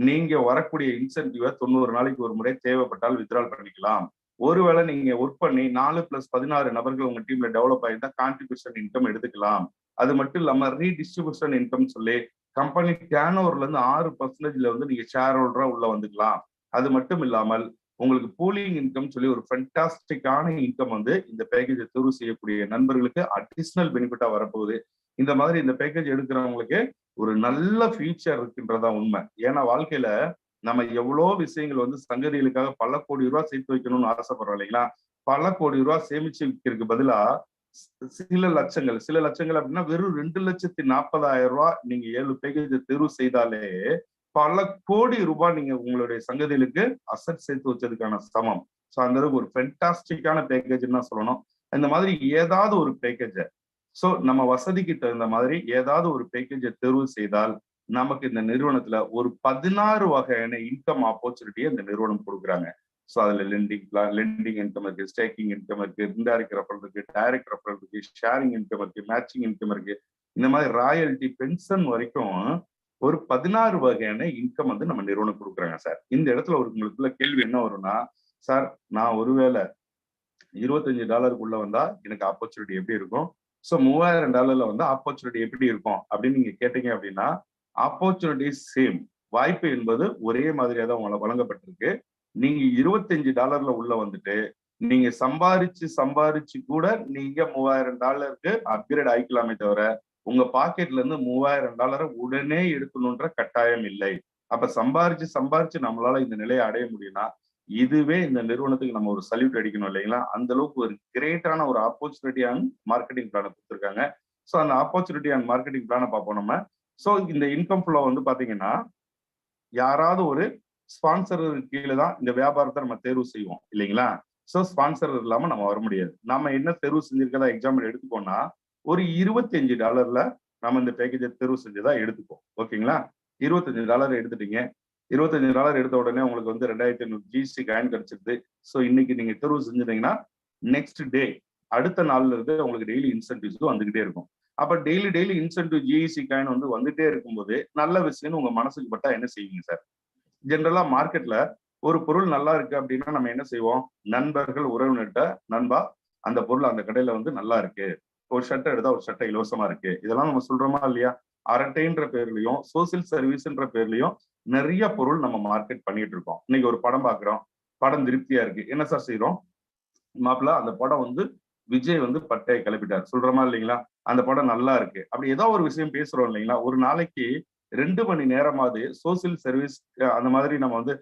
நீங்க வரக்கூடிய இன்சென்டிவை 90 நாளைக்கு ஒரு முறை தேவைப்பட்டால் வித்ட்ரால் பண்ணிக்கலாம். ஒருவேளை நீங்க ஒர்க் பண்ணி 4+16 நபர்கள் உங்க டீம்ல டெவலப் ஆயிருந்தா கான்ட்ரிபியூஷன் இன்கம் எடுத்துக்கலாம். அது மட்டும் இல்லாம ரீடிஸ்ட்ரிபியூஷன் இன்கம் சொல்லி கம்பெனி டேர்ன் ஓவர்ல இருந்து 6%ல வந்து நீங்க ஷேர் ஹோல்டரா உள்ள வந்துக்கலாம். அது மட்டும் இல்லாமல் உங்களுக்கு பூலிங் இன்கம் சொல்லி ஒரு ஃபென்டாஸ்டிக்கான இன்கம் வந்து இந்த பேக்கேஜை தேர்வு செய்யக்கூடிய நண்பர்களுக்கு அடிஷனல் பெனிஃபிட்டா வரப்போகுது. இந்த மாதிரி இந்த பேக்கேஜ் எடுக்கிறவங்களுக்கு ஒரு நல்ல ஃபியூச்சர் இருக்குன்றதா உண்மை. ஏன்னா வாழ்க்கையில நம்ம எவ்வளோ விஷயங்கள் வந்து சங்கதிகளுக்காக பல கோடி ரூபாய் சேர்த்து வைக்கணும்னு ஆசைப்படுறோம் இல்லைங்களா? பல கோடி ரூபாய் சேமிச்சு வைக்கிறதுக்கு பதிலா சில லட்சங்கள் அப்படின்னா வெறும் 2,40,000 நீங்க 7 பேக்கேஜ் தேர்வு செய்தாலே பல கோடி ரூபாய் நீங்க உங்களுடைய சங்கதிகளுக்கு அசட் சேர்த்து வச்சதுக்கான சமம். ஸோ அந்த அளவுக்கு ஒரு ஃபென்டாஸ்டிக்கான பேக்கேஜ் தான் சொல்லணும். இந்த மாதிரி ஏதாவது ஒரு பேக்கேஜை ஸோ நம்ம வசதிக்கு தகுந்த மாதிரி ஏதாவது ஒரு பேக்கேஜை தேர்வு செய்தால் நமக்கு இந்த நிறுவனத்துல ஒரு 16 வகையான இன்கம் ஆப்பர்ச்சுனிட்டியை இந்த நிறுவனம் கொடுக்குறாங்க. ஸோ அதுல லெண்டிங் இன்கம் இருக்கு, ஸ்டேக்கிங் இன்கம் இருக்கு, இன்டைரக்ட் ரெஃபரல் இருக்கு, டைரக்ட் ரெஃபரல் இருக்கு, ஷேரிங் இன்கம் இருக்கு, மேட்சிங் இன்கம் இருக்கு. இந்த மாதிரி ராயல்டி பென்ஷன் வரைக்கும் ஒரு 16 வகையான இன்கம் வந்து நம்ம நிறுவனம் கொடுக்குறாங்க சார். இந்த இடத்துல ஒரு உங்களுக்குள்ள கேள்வி என்ன வரும்னா, சார் நான் ஒருவேளை $25 வந்தா எனக்கு ஆப்பர்ச்சுனிட்டி எப்படி இருக்கும்? ஸோ $3000 வந்து ஆப்பர்ச்சுனிட்டி எப்படி இருக்கும் அப்படின்னு நீங்க கேட்டீங்க அப்படின்னா, ஆப்பர்ச்சுனிட்டி சேம். வாய்ப்பு என்பது ஒரே மாதிரியா தான் வழங்கப்பட்டிருக்கு. நீங்க $25 உள்ள வந்துட்டு நீங்க சம்பாரிச்சு கூட நீங்க $3000 அப்கிரேட் ஆயிக்கலாமே தவிர உங்க பாக்கெட்ல இருந்து $3000 உடனே எடுக்கணும்ன்ற கட்டாயம் இல்லை. அப்ப சம்பாரிச்சு நம்மளால இந்த நிலையை அடைய முடியும்னா இதுவே இந்த நிறுவனத்துக்கு நம்ம ஒரு சல்யூட் அடிக்கணும் இல்லைங்களா? அந்த அளவுக்கு ஒரு கிரேட்டான ஒரு ஆப்பர்ச்சுனிட்டி அண்ட் மார்க்கெட்டிங் பிளான கொடுத்துருக்காங்க. ஸோ அந்த ஆப்பர்ச்சுனிட்டி அண்ட் மார்க்கெட்டிங் பிளான பார்ப்போம் நம்ம. ஸோ இந்த இன்கம் ஃப்ளோ வந்து பாத்தீங்கன்னா யாராவது ஒரு ஸ்பான்சர் கீழே தான் இந்த வியாபாரத்தை நம்ம தேர்வு செய்வோம் இல்லைங்களா? ஸோ ஸ்பான்சர் இல்லாம நம்ம வர முடியாது. நம்ம என்ன தேர்வு செஞ்சிருக்கதா எக்ஸாம்பிள் எடுத்துக்கோன்னா ஒரு $25 நம்ம இந்த பேக்கேஜை தேர்வு செஞ்சதா எடுத்துப்போம். ஓகேங்களா? $25 எடுத்துட்டீங்க. $25 எடுத்த உடனே உங்களுக்கு வந்து 2500 ஜிஎஸ்டி காயின் கிடைச்சிருது. ஸோ இன்னைக்கு நீங்க தேர்வு செஞ்சிட்டீங்கன்னா நெக்ஸ்ட் டே அடுத்த நாள்ல இருந்து உங்களுக்கு டெய்லி இன்சென்டிவ்ஸ் வந்துகிட்டே இருக்கும். அப்ப டெய்லி இன்சென்டிவ் ஜிஎஸ்டி காயின் வந்து வந்துட்டே இருக்கும்போது நல்ல விஷயம்னு உங்க மனசுக்கு பட்டா என்ன செய்வீங்க சார்? ஜென்ரலா மார்க்கெட்ல ஒரு பொருள் நல்லா இருக்கு அப்படின்னா நம்ம என்ன செய்வோம்? நண்பர்கள் உறவினர்கிட்ட நண்பா அந்த பொருள் அந்த கடையில வந்து நல்லா இருக்கு, ஒரு ஷர்ட் எடுத்தா ஒரு ஷர்ட்டை இலவசமா இருக்கு, இதெல்லாம் நம்ம சொல்றோமா இல்லையா? அரட்டைன்ற பேர்லயும் சோசியல் சர்வீஸ்ன்ற பேர்லயும் நிறைய பொருள் நம்ம மார்க்கெட் பண்ணிட்டு இருக்கோம். இன்னைக்கு ஒரு படம் பாக்குறோம், படம் திருப்தியா இருக்கு, என்ன சார் செய்யறோம்? மாப்பிள்ள அந்த படம் வந்து விஜய் வந்து பட்டையை கிளப்பிட்டார் சொல்றோமா இல்லைங்களா? அந்த படம் நல்லா இருக்கு, அப்படி ஏதோ ஒரு விஷயம் பேசுறோம் இல்லைங்களா? ஒரு நாளைக்கு 2 மணி நேரமாவது சோசியல் சர்வீஸ் அந்த மாதிரி நம்ம வந்து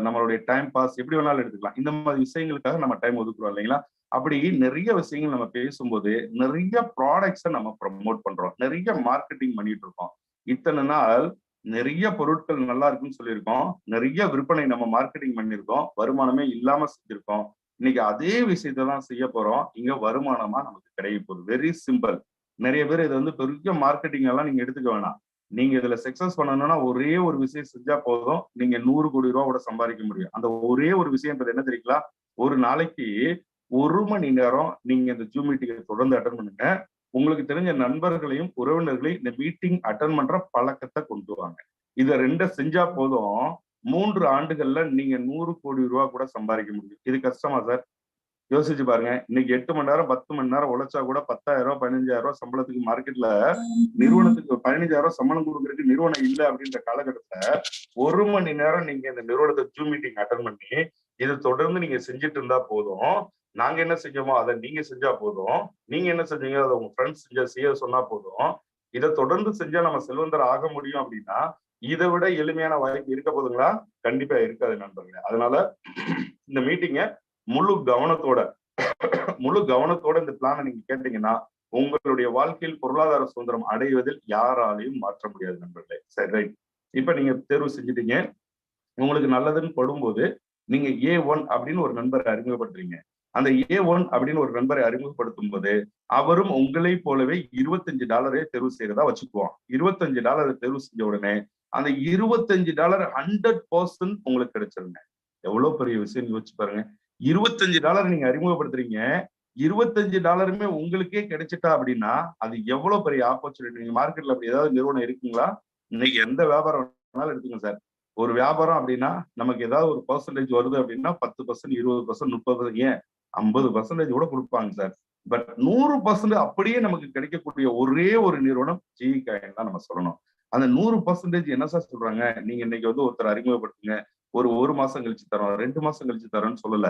நம்மளுடைய டைம் பாஸ் எப்படி வேணாலும் எடுத்துக்கலாம். இந்த மாதிரி விஷயங்களுக்காக நம்ம டைம் ஒதுக்குறோம் இல்லைங்களா? அப்படி நிறைய விஷயங்கள் நம்ம பேசும்போது நிறைய ப்ராடக்ட்ஸை நம்ம ப்ரமோட் பண்றோம், நிறைய மார்க்கெட்டிங் பண்ணிட்டு இருக்கோம். இத்தனை நாள் நிறைய பொருட்கள் நல்லா இருக்குன்னு சொல்லியிருக்கோம், நிறைய விற்பனை நம்ம மார்க்கெட்டிங் பண்ணியிருக்கோம், வருமானமே இல்லாம செஞ்சிருக்கோம். இன்னைக்கு அதே விஷயத்தை தான் செய்ய போறோம், இங்க வருமானமா நமக்கு கிடைக்க போகுது. Very simple. நிறைய பேர் இதை வந்து பெரிய மார்க்கெட்டிங் எல்லாம் நீங்க எடுத்துக்க வேணாம். நீங்க இதுல சக்சஸ் பண்ணணும்னா ஒரே ஒரு விஷயம் செஞ்சா போதும், நீங்க 100 கோடி ரூபா கூட சம்பாதிக்க முடியும். அந்த ஒரே ஒரு விஷயம்ன்றது என்ன தெரியுங்களா? ஒரு நாளைக்கு 1 மணி நேரம் நீங்க இந்த ஜூம் மீட்டிங்கை தொடர்ந்து அட்டன் பண்ணுங்க. உங்களுக்கு தெரிஞ்ச நண்பர்களையும் உறவினர்களையும் இந்த மீட்டிங் அட்டன் பண்ற பழக்கத்தை கொண்டு வாங்க. இதை 2 செஞ்சா போதும், 3 ஆண்டுகள்ல நீங்க 100 கோடி ரூபா கூட சம்பாதிக்க முடியும். இது கஷ்டமா சார்? யோசிச்சு பாருங்க. இன்னைக்கு 8 மணி நேரம் 10 மணி நேரம் உழைச்சா கூட 10,000 15,000 சம்பளத்துக்கு மார்க்கெட்ல நிறுவனத்துக்கு 15,000 சம்பளம் கொடுக்கறதுக்கு நிறுவனம் இல்லை அப்படின்ற காலகட்டத்துல 1 மணி நேரம் நீங்க இந்த நிறுவனத்தை ஜூம் மீட்டிங் அட்டன் பண்ணி இதை தொடர்ந்து நீங்க செஞ்சுட்டு இருந்தா போதும். நாங்க என்ன செஞ்சோமோ அதை நீங்க செஞ்சா போதும், நீங்க என்ன செஞ்சீங்க அதை உங்க ஃப்ரெண்ட்ஸ் செய்ய சொன்னா போதும். இதை தொடர்ந்து செஞ்சா நம்ம செல்வந்தர் ஆக முடியும் அப்படின்னா இதை விட எளிமையான வாய்ப்பு இருக்க போதுங்களா? கண்டிப்பா இருக்காது நண்பர்களே. அதனால இந்த மீட்டிங்க முழு கவனத்தோட இந்த பிளானை நீங்க கேட்டீங்கன்னா உங்களுடைய வாழ்க்கையில் பொருளாதார சுதந்திரம் அடைவதில் யாராலையும் மாற்ற முடியாது நண்பர்களே. சரி, ரைட். இப்ப நீங்க தேர்வு செஞ்சுட்டீங்க, உங்களுக்கு நல்லதுன்னு படும்போது நீங்க A1 அப்படின்னு ஒரு நண்பரை அறிமுகப்படுத்துறீங்க. அந்த A1 அப்படின்னு ஒரு நண்பரை அறிமுகப்படுத்தும் போது அவரும் உங்களை போலவே $25 தேர்வு செய்யறதா வச்சுக்குவோம். $25 தேர்வு செஞ்ச உடனே அந்த $25 100% உங்களுக்கு கிடைச்சிருங்க. எவ்வளவு பெரிய விஷயம் யோசிச்சு பாருங்க. $25 நீங்க அறிமுகப்படுத்துறீங்க, $25 உங்களுக்கே கிடைச்சிட்டா அப்படின்னா அது எவ்வளவு பெரிய ஆப்பர்ச்சுனிட்டி. நீங்க மார்க்கெட்ல அப்படி ஏதாவது நிறுவனம் இருக்குங்களா? இன்னைக்கு எந்த வியாபாரம் வேணாலும் எடுத்துங்க சார். ஒரு வியாபாரம் அப்படின்னா நமக்கு ஏதாவது ஒரு பெர்சன்டேஜ் வருது அப்படின்னா 10%, 20%, 30%, ஏன் 50% கூட கொடுப்பாங்க சார். பட் 100% அப்படியே நமக்கு கிடைக்கக்கூடிய ஒரே ஒரு நிறுவனம் ஜி காயின் தான் நம்ம சொல்லணும். அந்த 100% என்ன சார் சொல்றாங்க? நீங்க இன்னைக்கு வந்து ஒருத்தர் அறிமுகப்படுத்துங்க, ஒரு மாசம் கழிச்சு தரோம், 2 மாசம் கழிச்சு தரோம்னு சொல்லல.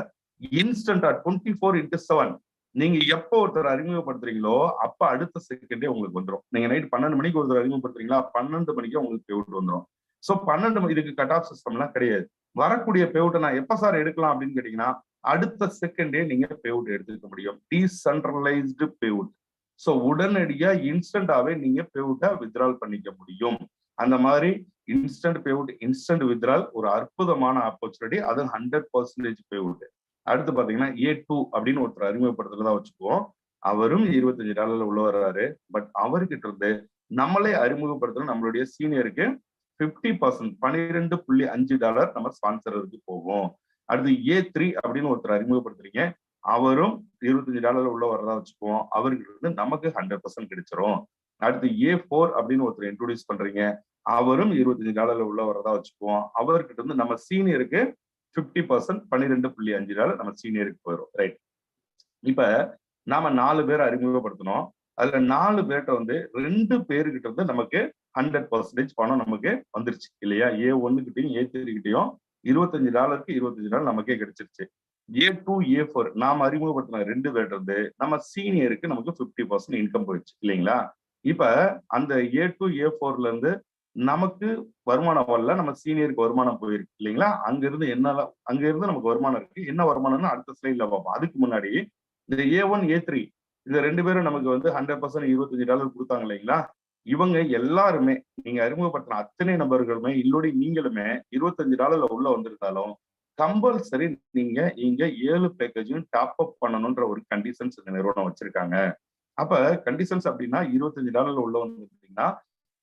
இன்ஸ்டன்டா 24x7 நீங்க எப்போ ஒருத்தர் அறிமுகப்படுத்துறீங்களோ அப்ப அடுத்த செகண்டே உங்களுக்கு வந்துடும். நீங்க நைட் 12 மணிக்கு ஒருத்தர் அறிமுகப்படுத்துறீங்களா, 12 மணிக்கு உங்களுக்கு பேவுட் வந்துடும். சோ 12 இதுக்கு கட் ஆஃப் சிஸ்டம் எல்லாம் கிடையாது. வரக்கூடிய பேவுட்டை நான் எப்ப சார் எடுக்கலாம் அப்படின்னு கேட்டீங்கன்னா அடுத்த செகண்டே நீங்க பேவுட் எடுத்துக்க முடியும். டீசென்ட்ரலைஸ்டு பேவுட். சோ உடனடியா இன்ஸ்டன்டாவே நீங்க பேவுட்டை வித்ட்ரால் பண்ணிக்க முடியும். அந்த மாதிரி இன்ஸ்டன்ட் பேவுட், இன்ஸ்டன்ட் வித்ட்ரால் ஒரு அற்புதமான ஆப்பர்ச்சுனிட்டி. அது 100% பேவுட். அடுத்து பாத்தீங்கன்னா A2 அப்படின்னு ஒருத்தர் அறிமுகப்படுத்துறதா வச்சுக்குவோம். அவரும் $25 உள்ள வர்றாரு. பட் அவர்கிட்ட இருந்து நம்மளே அறிமுகப்படுத்துறோம் நம்மளுடைய சீனியருக்கு 50% $12.5 நம்ம ஸ்பான்சருக்கு போவோம். அடுத்து A3 அப்படின்னு ஒருத்தர் அறிமுகப்படுத்துறீங்க, அவரும் $25 உள்ள வர்றதா வச்சுக்குவோம். அவர்கிட்ட இருந்து நமக்கு 100% கிடைச்சிரும். அடுத்து A4 அப்படின்னு ஒருத்தர் இன்ட்ரோடியூஸ் பண்றீங்க, அவரும் $25 உள்ள வர்றதா வச்சுக்குவோம். அவர்கிட்ட இருந்து நம்ம சீனியருக்கு 50% $12.5 நம்ம சீனியருக்கு போயிடும். ரைட். இப்ப நாம 4 பேரை அறிமுகப்படுத்தணும். அதுல 4 பேர்ட்ட வந்து 2 பேருகிட்ட இருந்து நமக்கு 100% பணம் நமக்கு வந்துருச்சு இல்லையா? A1 கிட்டயும் A3 கிட்டயும் $25க்கு $25 நமக்கே கிடைச்சிருச்சு. A2 A4 நாம அறிமுகப்படுத்தின 2 பேர்ட்ட இருந்து நம்ம சீனியருக்கு நமக்கு 50% இன்கம் போயிடுச்சு இல்லைங்களா? இப்ப அந்த A2 A4ல இருந்து நமக்கு வருமானம் வரல, நம்ம சீனியருக்கு வருமானம் போயிருக்கு இல்லைங்களா? அங்க இருந்து நமக்கு வருமானம் இருக்கு. என்ன வருமானம்னு அடுத்த ஸ்லைட்ல பார்ப்போம். அதுக்கு முன்னாடி இந்த A1 A3 இந்த 2 பேரும் நமக்கு வந்து 100% $25 கொடுத்தாங்க இல்லைங்களா? இவங்க எல்லாருமே நீங்க அறிமுகப்படுத்தின அத்தனை நபர்களுமே இல்லோடி நீங்களுமே $25 உள்ள வந்திருந்தாலும் கம்பல்சரி நீங்க இங்க 7 பேக்கேஜையும் டாப் அப் பண்ணணும்ன்ற ஒரு கண்டிஷன்ஸ் இந்த நிறுவனம் வச்சிருக்காங்க. அப்ப கண்டிஷன்ஸ் அப்படின்னா $25 உள்ள வந்துட்டீங்கன்னா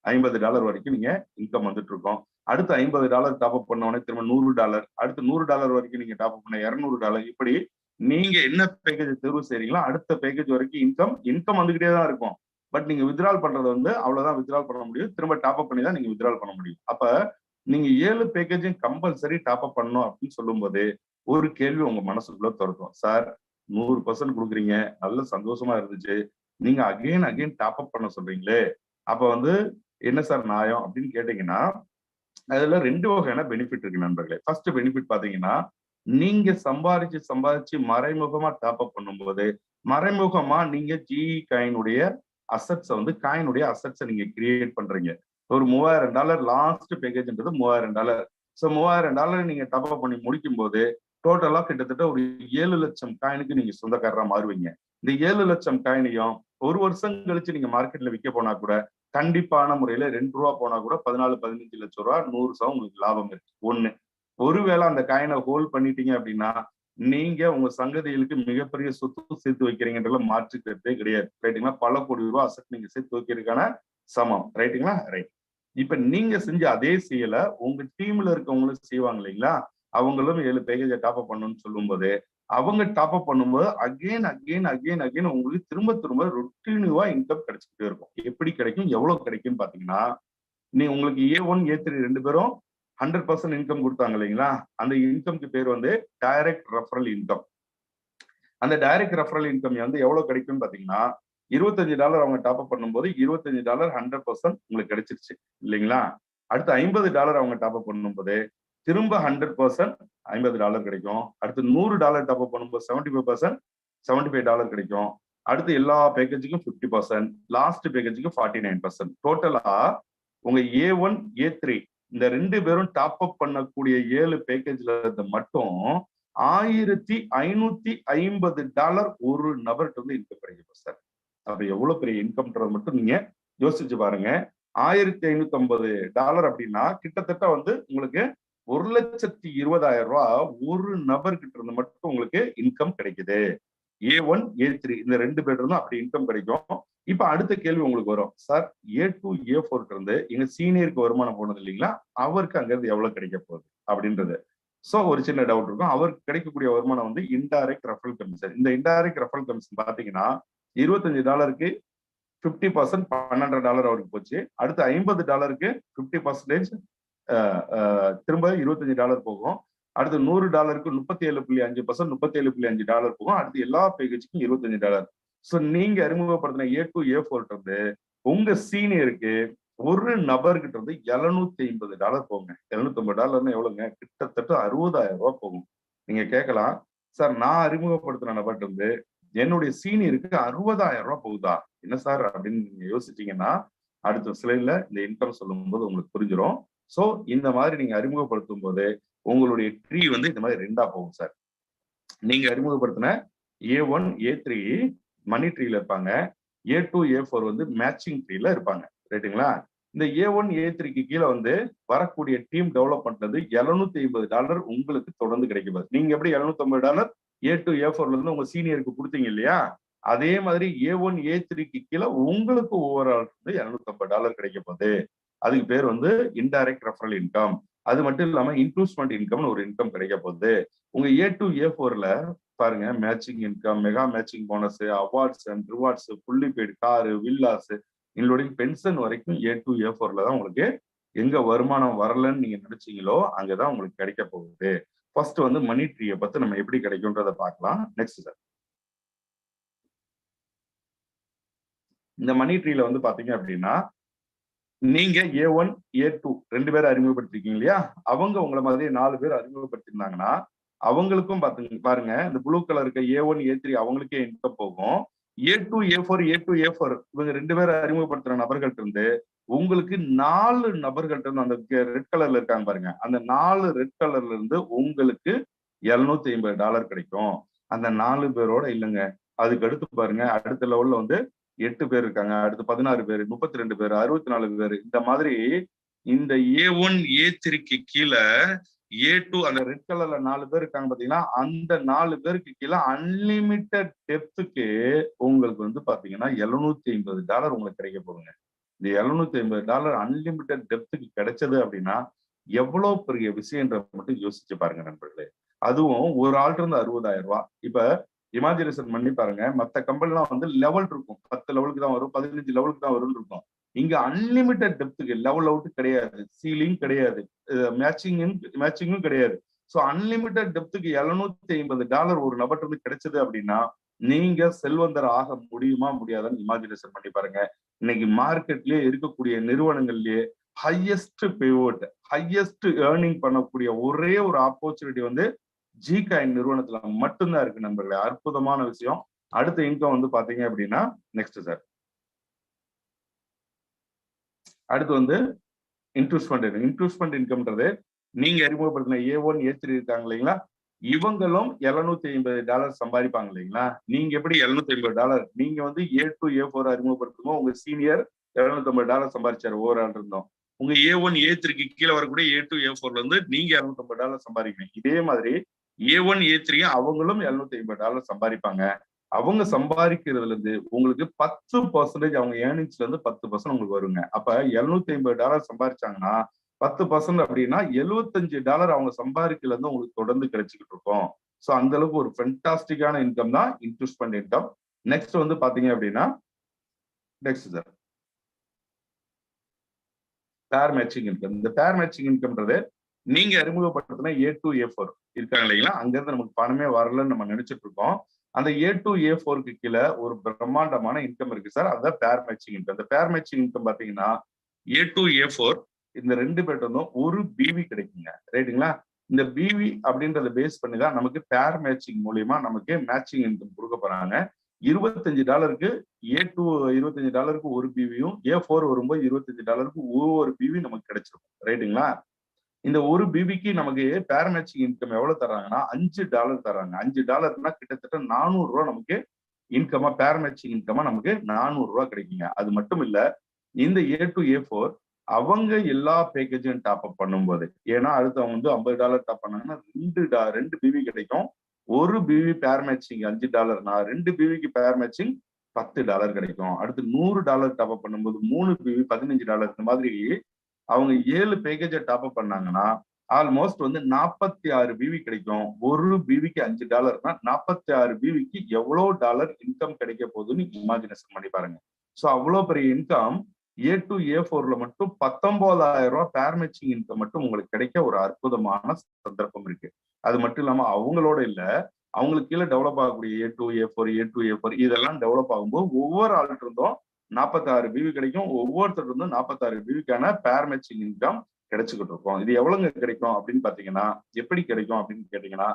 $50 வரைக்கும் நீங்க இன்கம் வந்துட்டு இருக்கோம். அடுத்து $50 டாப் அப் பண்ண உடனே திரும்ப $100 அடுத்து $100 வரைக்கும் நீங்க டாப் அப் பண்ண $200 இப்படி நீங்க என்ன பேக்கேஜ் தேர்வு செய்றீங்களோ அடுத்த பேக்கேஜ் வரைக்கும் இன்கம் வந்துகிட்டே தான் இருக்கும். பட் நீங்க வித்ட்ரால் பண்றது வந்து அவ்வளவுதான் வித்ட்ரால் பண்ண முடியும். திரும்ப டாப் அப் பண்ணி தான் நீங்க வித்ட்ரால் பண்ண முடியும். அப்ப நீங்க 7 பேக்கேஜும் கம்பல்சரி டாப் அப் பண்ணணும் அப்படின்னு சொல்லும்போது ஒரு கேள்வி உங்க மனசுக்குள்ள தோணும். சார் 100% கொடுக்குறீங்க, நல்ல சந்தோஷமா இருந்துச்சு. நீங்க அகைன் டாப் அப் பண்ண சொல்றீங்களே, அப்ப வந்து என்ன சார் நியாயம் அப்படின்னு கேட்டீங்கன்னா, அதுல 2 வகையான பெனிஃபிட் இருக்கு நண்பர்களே. ஃபர்ஸ்ட் பெனிஃபிட் பாத்தீங்கன்னா, நீங்க சம்பாதிச்சு மறைமுகமா டாப் அப் பண்ணும்போது, மறைமுகமா நீங்க GE காயினுடைய காயினுடைய அசெட்ஸ நீங்க கிரியேட் பண்றீங்க. ஒரு $3000 லாஸ்ட் பேக்கேஜ்ன்றது $3000. சோ $3000 நீங்க டாப் அப் பண்ணி முடிக்கும்போது, டோட்டலா கிட்டத்தட்ட ஒரு 7 லட்சம் காயினுக்கு நீங்க சொந்தக்காரரா மாறுவீங்க. இந்த 7 லட்சம் காயினையும் 1 வருஷம் கழிச்சு நீங்க மார்க்கெட்ல விற்க போனா கூட கண்டிப்பான முறையில ₹2 போனா கூட 14, 15 லட்சம் ரூபாய் 100% உங்களுக்கு லாபம் இருக்கு. ஒண்ணு. ஒருவேளை அந்த காயினை ஹோல்ட் பண்ணிட்டீங்க அப்படின்னா, நீங்க உங்க சங்கதிகளுக்கு மிகப்பெரிய சொத்து சேர்த்து வைக்கிறீங்கன்றதுல மாற்று கருத்தே கிடையாது. ரைட்டுங்களா? பல கோடி ரூபாய் அசெட் நீங்க சேர்த்து வைக்கிறதுக்கான சமம். ரைட்டுங்களா? ரைட். இப்ப நீங்க செஞ்ச அதே செயல உங்க டீம்ல இருக்கவங்களும் செய்வாங்க இல்லைங்களா? அவங்களும் 7 பேக்கேஜ டாப் அப் பண்ணணும்னு சொல்லும்போது, அவங்க டாப் அப் பண்ணும்போது அகைன் உங்களுக்கு திரும்ப ரொட்டீனிவா இன்கம் கிடைச்சுக்கிட்டே இருக்கும். எப்படி கிடைக்கும்? எவ்வளவு கிடைக்கும்னு பாத்தீங்கன்னா, உங்களுக்கு A1 A3 2 பேரும் 100% இன்கம் கொடுத்தாங்க இல்லைங்களா? அந்த இன்கம்க்கு பேர் வந்து டைரக்ட் ரெஃபரல் இன்கம். அந்த டைரக்ட் ரெஃபரல் இன்கம் வந்து எவ்வளவு கிடைக்கும்னு பாத்தீங்கன்னா, $25 அவங்க டாப் அப் பண்ணும்போது $25 100% உங்களுக்கு கிடைச்சிருச்சு இல்லைங்களா? அடுத்து $50 அவங்க டாப் அப் பண்ணும்போது திரும்ப 100% $50 கிடைக்கும். அடுத்து $100 டாப் அப் பண்ணும்போது 75% $75 கிடைக்கும். அடுத்து எல்லா பேக்கேஜுக்கும் 50%, லாஸ்ட் பேக்கேஜுக்கு 49%. டோட்டலா உங்க A1 A3 இந்த 2 பேரும் டாப் அப் பண்ணக்கூடிய 7 பேக்கேஜ்ல இருந்து மட்டும் $1550 ஒரு நபர்கிட்ட வந்து இன்கம் கிடைக்கும் சார். அப்ப எவ்வளவு பெரிய இன்கம்ன்றது மட்டும் நீங்க யோசிச்சு பாருங்க. $1550 அப்படின்னா கிட்டத்தட்ட வந்து உங்களுக்கு $1,20,000 ஒரு நபர்கிட்ட இருந்து மட்டும் உங்களுக்கு இன்கம் கிடைக்குது. A1 A3 இந்த 2 பேர் இருந்தும் அப்படி இன்கம் கிடைக்கும். இப்ப அடுத்த கேள்வி உங்களுக்கு வரும். சார் A2 A4 இருந்து எங்க சீனியருக்கு வருமானம் போனது இல்லைங்களா? அவருக்கு அங்க இருந்து எவ்வளவு கிடைக்க போகுது அப்படின்றது. சோ ஒரு சின்ன டவுட் இருக்கும். அவருக்கு கிடைக்கக்கூடிய வருமானம் வந்து இன்டைரக்ட் ரெஃபரல் கமிஷன். இந்த இன்டைரக்ட் ரெஃபரல் கமிஷன் பாத்தீங்கன்னா $25க்கு 50% $12 அவருக்கு போச்சு. அடுத்து $50க்கு 50% திரும்ப $25 போகும். அடுத்து $100க்கு 37.5% $37.5 போகும். அடுத்து எல்லா பேக்கேஜுக்கும் $25. சோ நீங்க அறிமுகப்படுத்தின A2 A4 இருந்து உங்க சீனியருக்கு ஒரு நபர்கிட்ட இருந்து $750 போகுங்க. $750 எவ்வளவுங்க? கிட்டத்தட்ட $60,000 போகும். நீங்க கேட்கலாம், சார் நான் அறிமுகப்படுத்தின நபர்கிட்ட இருந்து என்னுடைய சீனியருக்கு $60,000 போகுதா? என்ன சார் அப்படின்னு நீங்க யோசிச்சீங்கன்னா, அடுத்த ஸ்லைட்ல இந்த இன்கம் சொல்லும்போது உங்களுக்கு புரிஞ்சிடும். சோ இந்த மாதிரி நீங்க அறிமுகப்படுத்தும் போது உங்களுடைய ட்ரீ வந்து இந்த மாதிரி 2ஆ போகும் சார். நீங்க அறிமுகப்படுத்தின A1 A3 மணி ட்ரீல இருப்பாங்க. A2 A4 வந்து மேட்சிங் ட்ரீல இருப்பாங்க. ரைட்டுங்களா? இந்த A1 A3க்கு கீழே வந்து வரக்கூடிய டீம் டெவலப்மெண்ட்ல இருந்து $750 உங்களுக்கு தொடர்ந்து கிடைக்கும். நீங்க எப்படி $750 A2 A4ல இருந்து உங்க சீனியருக்கு கொடுத்தீங்க இல்லையா? அதே மாதிரி A1 A3க்கு கீழே உங்களுக்கு ஓவரால் வந்து $750 கிடைக்க போகுது. அதுக்கு பேர் வந்து இன்டைரக்ட் ரெஃபரல் இன்கம். அது மட்டும் இல்லாம இன்க்ளூஸ்மெண்ட் இன்கம்னு ஒரு இன்கம் கிடைக்க போகுது. உங்க A2 A4ல பாருங்க matching income, mega matching bonus, awards and rewards, fully paid car, villas, including pension வரைக்கும் A2 A4ல தான் உங்களுக்கு எங்க வருமானம் வரலன்னு நீங்க நினைச்சீங்களோ அங்கதான் உங்களுக்கு கிடைக்க போகுது. ஃபர்ஸ்ட் வந்து மணி ட்ரீயை பத்தி நம்ம எப்படி கிடைக்கும்ன்றத பார்க்கலாம். Next sir. இந்த மணி ட்ரீல வந்து பாத்தீங்க அப்படின்னா நீங்க A1 A2 2 பேரை அறிமுகப்படுத்திருக்கீங்க இல்லையா, அவங்க உங்களை மாதிரி 4 பேர் அறிமுகப்படுத்திருந்தாங்கன்னா அவங்களுக்கும் பாருங்க இந்த ப்ளூ கலர் இருக்க A1 A3 அவங்களுக்கே இன்கம் போகும். A2 A4 இவங்க 2 பேரை அறிமுகப்படுத்துற நபர்கள்ட்ட இருந்து உங்களுக்கு 4 நபர்கள்ட்ட இருந்து அந்த ரெட் கலர்ல இருக்காங்க பாருங்க, அந்த 4 ரெட் கலர்ல இருந்து உங்களுக்கு $750 கிடைக்கும். அந்த 4 பேரோட இல்லைங்க, அதுக்கு அடுத்து பாருங்க அடுத்த லெவல்ல வந்து 8 பேர் இருக்காங்க, அடுத்து 16 பேர், 32 பேர், 64 பேர். இந்த மாதிரி இந்த A1 A3க்கு கீழே A2 அந்த ரெட் கலர்ல 4 பேர் இருக்காங்க பாத்தீங்கன்னா, அந்த 4 பேருக்கு கீழே அன்லிமிட்டெட் டெப்த்துக்கு உங்களுக்கு வந்து பாத்தீங்கன்னா $750 உங்களுக்கு கிடைக்க போகுங்க. இந்த $750 அன்லிமிட்டெட் டெப்த்துக்கு கிடைச்சது அப்படின்னா எவ்வளவு பெரிய விஷயம்ன்ற மட்டும் யோசிச்சு பாருங்க நண்பர்களே. அதுவும் ஒரு ஆள்கிட்ட இருந்து $60,000. இப்ப இமேஜினேஷன் பண்ணி பாருங்க, மத்த கம்பெனிலாம் வந்து லெவல் இருக்கும், 10 லெவலுக்கு தான் வரும், 15 லெவலுக்கு தான் வரும்னு இருக்கும். இங்க அன்லிமிட்டெட் டெப்த்துக்கு லெவல் அவுட் கிடையாது, சீலிங் கிடையாது, மேட்சிங்கும் கிடையாது. ஸோ அன்லிமிட்டெட் டெப்த்துக்கு $750 ஒரு நபர்கிட்ட இருந்து கிடைச்சது அப்படின்னா நீங்க செல்வந்தர் ஆக முடியுமா முடியாதான்னு இமேஜினேஷன் பண்ணி பாருங்க. இன்னைக்கு மார்க்கெட்லயே இருக்கக்கூடிய நிறுவனங்கள்லயே ஹையஸ்ட் பேவோட், ஹையஸ்ட் ஏர்னிங் பண்ணக்கூடிய ஒரே ஒரு ஆப்பர்ச்சுனிட்டி வந்து ஜிகாயின் நிறுவனத்துல மட்டும்தான் இருக்கு நண்பர்களே. அற்புதமான விஷயம். அடுத்த இன்கம் வந்து பாத்தீங்க அப்படின்னா நெக்ஸ்ட் சார், அடுத்து வந்து இன்ட்ரூஸ்மெண்ட் இன்கம்ன்றது நீங்க அறிமுகப்படுத்தின A1 A3 இருக்காங்க இல்லைங்களா, இவங்களும் $750 சம்பாதிப்பாங்க இல்லைங்களா. நீங்க எப்படி $750, நீங்க வந்து A2 A4 அறிமுகப்படுத்துமோ உங்க சீனியர் $750 சம்பாதிச்சாரு ஓவரால் இருந்தோம். உங்க A1 A3க்கு கீழே வரக்கூடிய A2 A4ல இருந்து நீங்க $750 சம்பாதிப்பீங்க. இதே மாதிரி A1 A3 அவங்களும் $750 சம்பாதிப்பாங்க. அவங்க சம்பாதிக்கிறதுல இருந்து உங்களுக்கு 10% அவங்க ஏர்னிங்ஸ்ல இருந்து 10% உங்களுக்கு வருங்க. அப்ப $750 சம்பாதிச்சாங்கன்னா 10% அப்படின்னா $75 அவங்க சம்பாதிக்கல இருந்து உங்களுக்கு தொடர்ந்து கிடைச்சிக்கிட்டு இருக்கும். ஸோ அந்த அளவுக்கு ஒரு ஃபென்டாஸ்டிக்கான இன்கம் தான் இன்வெஸ்ட்மெண்ட் இன்கம். நெக்ஸ்ட் வந்து பாத்தீங்க அப்படின்னா நெக்ஸ்ட் சார் பேர் மேட்சிங் இன்கம். இந்த பேர் மேட்சிங் இன்கம்ன்றது நீங்க அறிமுகப்படுத்தின A2 A4 இருக்காங்க இல்லைங்களா, அங்க இருந்து நமக்கு பணமே வரலன்னு நம்ம நினைச்சிட்டு இருக்கோம். அந்த A2 A4க்கு கீழே ஒரு பிரம்மாண்டமான இன்கம் இருக்கு சார், அதுதான் பேர் மேட்சிங் இன்கம். இந்த பேர் மேட்சிங் இன்கம் பாத்தீங்கன்னா A2 A4 இந்த 2 பேர்ட்ட இருந்தும் ஒரு பிவி கிடைக்குங்க, ரைட்டுங்களா. இந்த பிவி அப்படின்றத பேஸ் பண்ணி தான் நமக்கு பேர் மேட்சிங் மூலியமா நமக்கு மேட்சிங் இன்கம் கொடுக்க போறாங்க. $25க்கு A2 $25க்கு ஒரு பிவியும், A4 வரும்போது $25க்கு ஒவ்வொரு பிவி நமக்கு கிடைச்சிருக்கும், ரைட்டுங்களா. இந்த ஒரு பிவிக்கு நமக்கு பேர் மேட்சிங் இன்கம் எவ்வளவு தர்றாங்கன்னா $5 தர்றாங்க. $5னா கிட்டத்தட்ட $400 நமக்கு இன்கமா, பேர் மேட்சிங் இன்கமா நமக்கு $400 கிடைக்குங்க. அது மட்டும் இல்ல, இந்த A2 A4 அவங்க எல்லா பேக்கேஜும் டாப் அப் பண்ணும்போது, ஏன்னா அடுத்து அவங்க வந்து $50 டாப் பண்ணாங்கன்னா 2 பிவி கிடைக்கும். ஒரு பிவி பேர் மேட்சிங் $5னா 2 பிவிக்கு பேர் மேட்சிங் $10 கிடைக்கும். அடுத்து $100 டாப் அப் பண்ணும்போது 3 பிவி $15. இந்த மாதிரி அவங்க 7 பேக்கேஜை டாப் அப் பண்ணாங்கன்னா ஆல்மோஸ்ட் வந்து 46 பிவி கிடைக்கும். ஒரு பிவிக்கு $5னா 46 பிவிக்கு எவ்வளவு டாலர் இன்கம் கிடைக்க போகுதுன்னு இமேஜினேஷன் பண்ணி பாருங்க. ஸோ அவ்வளவு பெரிய இன்கம் A2 A4ல மட்டும் $19,000 பேர் மேட்சிங் இன்கம் மட்டும் உங்களுக்கு கிடைக்க ஒரு அற்புதமான சந்தர்ப்பம் இருக்கு. அது மட்டும் இல்லாம அவங்களோட இல்ல, அவங்களுக்கு கீழே டெவலப் ஆகக்கூடிய A2 A4 இதெல்லாம் டெவலப் ஆகும்போது ஒவ்வொரு ஆள்கிட்ட இருந்தும் 46 பிவி கிடைக்கும். ஒவ்வொருத்தர் இருந்தும் 46 பிவிக்கான பேர் மேட்சிங் இன்கம் கிடைச்சுக்கிட்டு இருக்கும். இது எவ்வளவுங்க கிடைக்கும் அப்படின்னு பாத்தீங்கன்னா, எப்படி கிடைக்கும் அப்படின்னு கேட்டீங்கன்னா,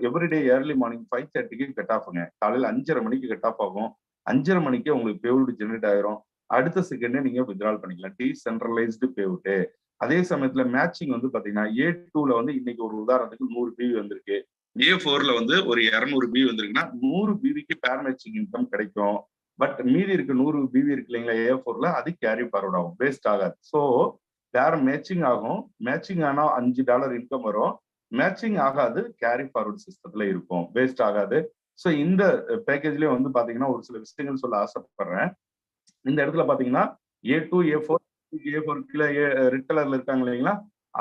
எவ்ரிடே ஏர்லி மார்னிங் 5:30க்கு கட் ஆஃப்ங்க. காலையில 5:30 மணிக்கு கட் ஆஃப் ஆகும். 5:30 மணிக்கே உங்களுக்கு பேவுட் ஜெனரேட் ஆயிரும். அடுத்த செகண்டே நீங்க வித்ட்ரால் பண்ணிக்கலாம். டீசென்ட்ரலைஸ்டு பேவுட். அதே சமயத்துல மேட்சிங் வந்து பாத்தீங்கன்னா A2ல வந்து இன்னைக்கு ஒரு உதாரணத்துக்கு 100 பிவி வந்திருக்கு, A4ல வந்து ஒரு 200 பிவி வந்திருக்குன்னா 100 பிவிக்கு பேர் மேட்சிங் இன்கம் கிடைக்கும். பட் மீதி இருக்கு 100 பிவி இருக்கு இல்லைங்களா A4ல, அது கேரி ஃபார்வர்ட் ஆகும், வேஸ்ட் ஆகாது. ஸோ பேர் மேட்சிங் ஆகும். மேட்சிங் ஆனா $5 இன்கம் வரும். மேட்சிங் ஆகாது, கேரி ஃபார்வர்ட் சிஸ்டத்துல இருக்கும், வேஸ்ட் ஆகாது. ஸோ இந்த பேக்கேஜ்லயே வந்து பாத்தீங்கன்னா ஒரு சில விஷயங்கள் சொல்ல ஆசைப்படுறேன். இந்த இடத்துல பாத்தீங்கன்னா A2 A4 கீழே ரெட் கலர்ல இருக்காங்க இல்லைங்களா,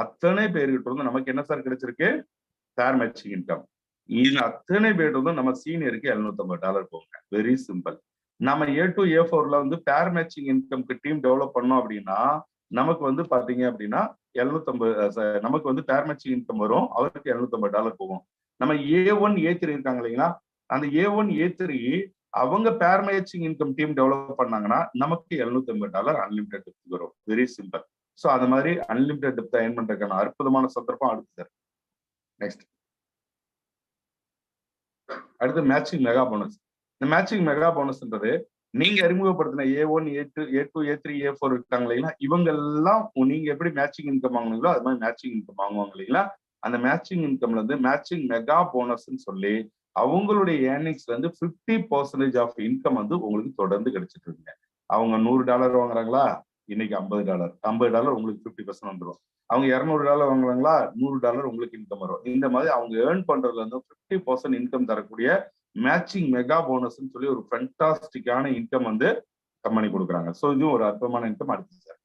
அத்தனை பேர்கிட்ட இருந்து நமக்கு என்ன சார் கிடைச்சிருக்கு, பேர் மேட்சிங் இன்கம். இது அத்தனை பேர் வந்து நம்ம சீனியருக்கு $750 போகுங்க. Very simple. நம்ம A2 A4ல வந்து பேர் மேட்சிங் இன்கம்க்கு டீம் டெவலப் பண்ணோம் அப்படின்னா நமக்கு வந்து பாத்தீங்க அப்படின்னா 750 நமக்கு வந்து பேர் மேட்சிங் இன்கம் வரும், அவருக்கு $750 போகும். நம்ம A1 A3 இருக்காங்க இல்லைங்களா, அந்த A1 A3 அவங்க பேர் மேட்சிங் இன்கம் டீம் டெவலப் பண்ணாங்கன்னா நமக்கு $750 அன்லிமிடெட் வரும். Very simple. ஸோ அந்த மாதிரி அன்லிமிடெட் டெப்த் அயன் பண்றதுக்கான அற்புதமான சந்தர்ப்பம் அடுத்து. நெக்ஸ்ட் அடுத்து மேட்சிங் மெகா போனஸ். இந்த மேட்சிங் மெகா போனஸ்ன்றது நீங்க அறிமுகப்படுத்தின A1, A2, A3, A4 இருக்காங்க இல்லைங்களா, இவங்க எல்லாம் நீங்க எப்படி மேட்சிங் இன்கம் வாங்குவீங்களோ அது மாதிரி மேட்சிங் இன்கம் வாங்குவாங்க இல்லைங்களா. அந்த மேட்சிங் இன்கம்ல இருந்து மேட்சிங் மெகா போனஸ்ன்னு சொல்லி அவங்களுடைய ஏர்னிங்ஸ்ல இருந்து 50% ஆஃப் இன்கம் வந்து உங்களுக்கு தொடர்ந்து கிடைச்சிட்டு இருக்குங்க. அவங்க $100 வாங்குறாங்களா, இன்னைக்கு $50 உங்களுக்கு 50% வந்துடும். அவங்க $200 வாங்குறாங்களா, $100 உங்களுக்கு இன்கம் வரும். இந்த மாதிரி அவங்க ஏர்ன் பண்றதுல இருந்து 50% இன்கம் தரக்கூடிய மேட்சிங் மெகா போனஸ் சொல்லி ஒரு ஃபேண்டாஸ்டிக்கான இன்கம் வந்து கம்பெனி கொடுக்குறாங்க. ஸோ இதுவும் ஒரு அற்புதமான இன்கம். அடுத்து sir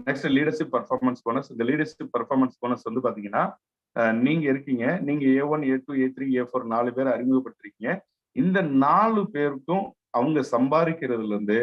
next leadership performance bonus. இந்த லீடர்ஷிப் பர்ஃபார்மன்ஸ் போனஸ் வந்து பாத்தீங்கன்னா நீங்க இருக்கீங்க, நீங்க A1, A2, A3, A4 4 பேர் அறிமுகப்பட்டிருக்கீங்க. இந்த 4 பேருக்கும் அவங்க சம்பாதிக்கிறதுல இருந்து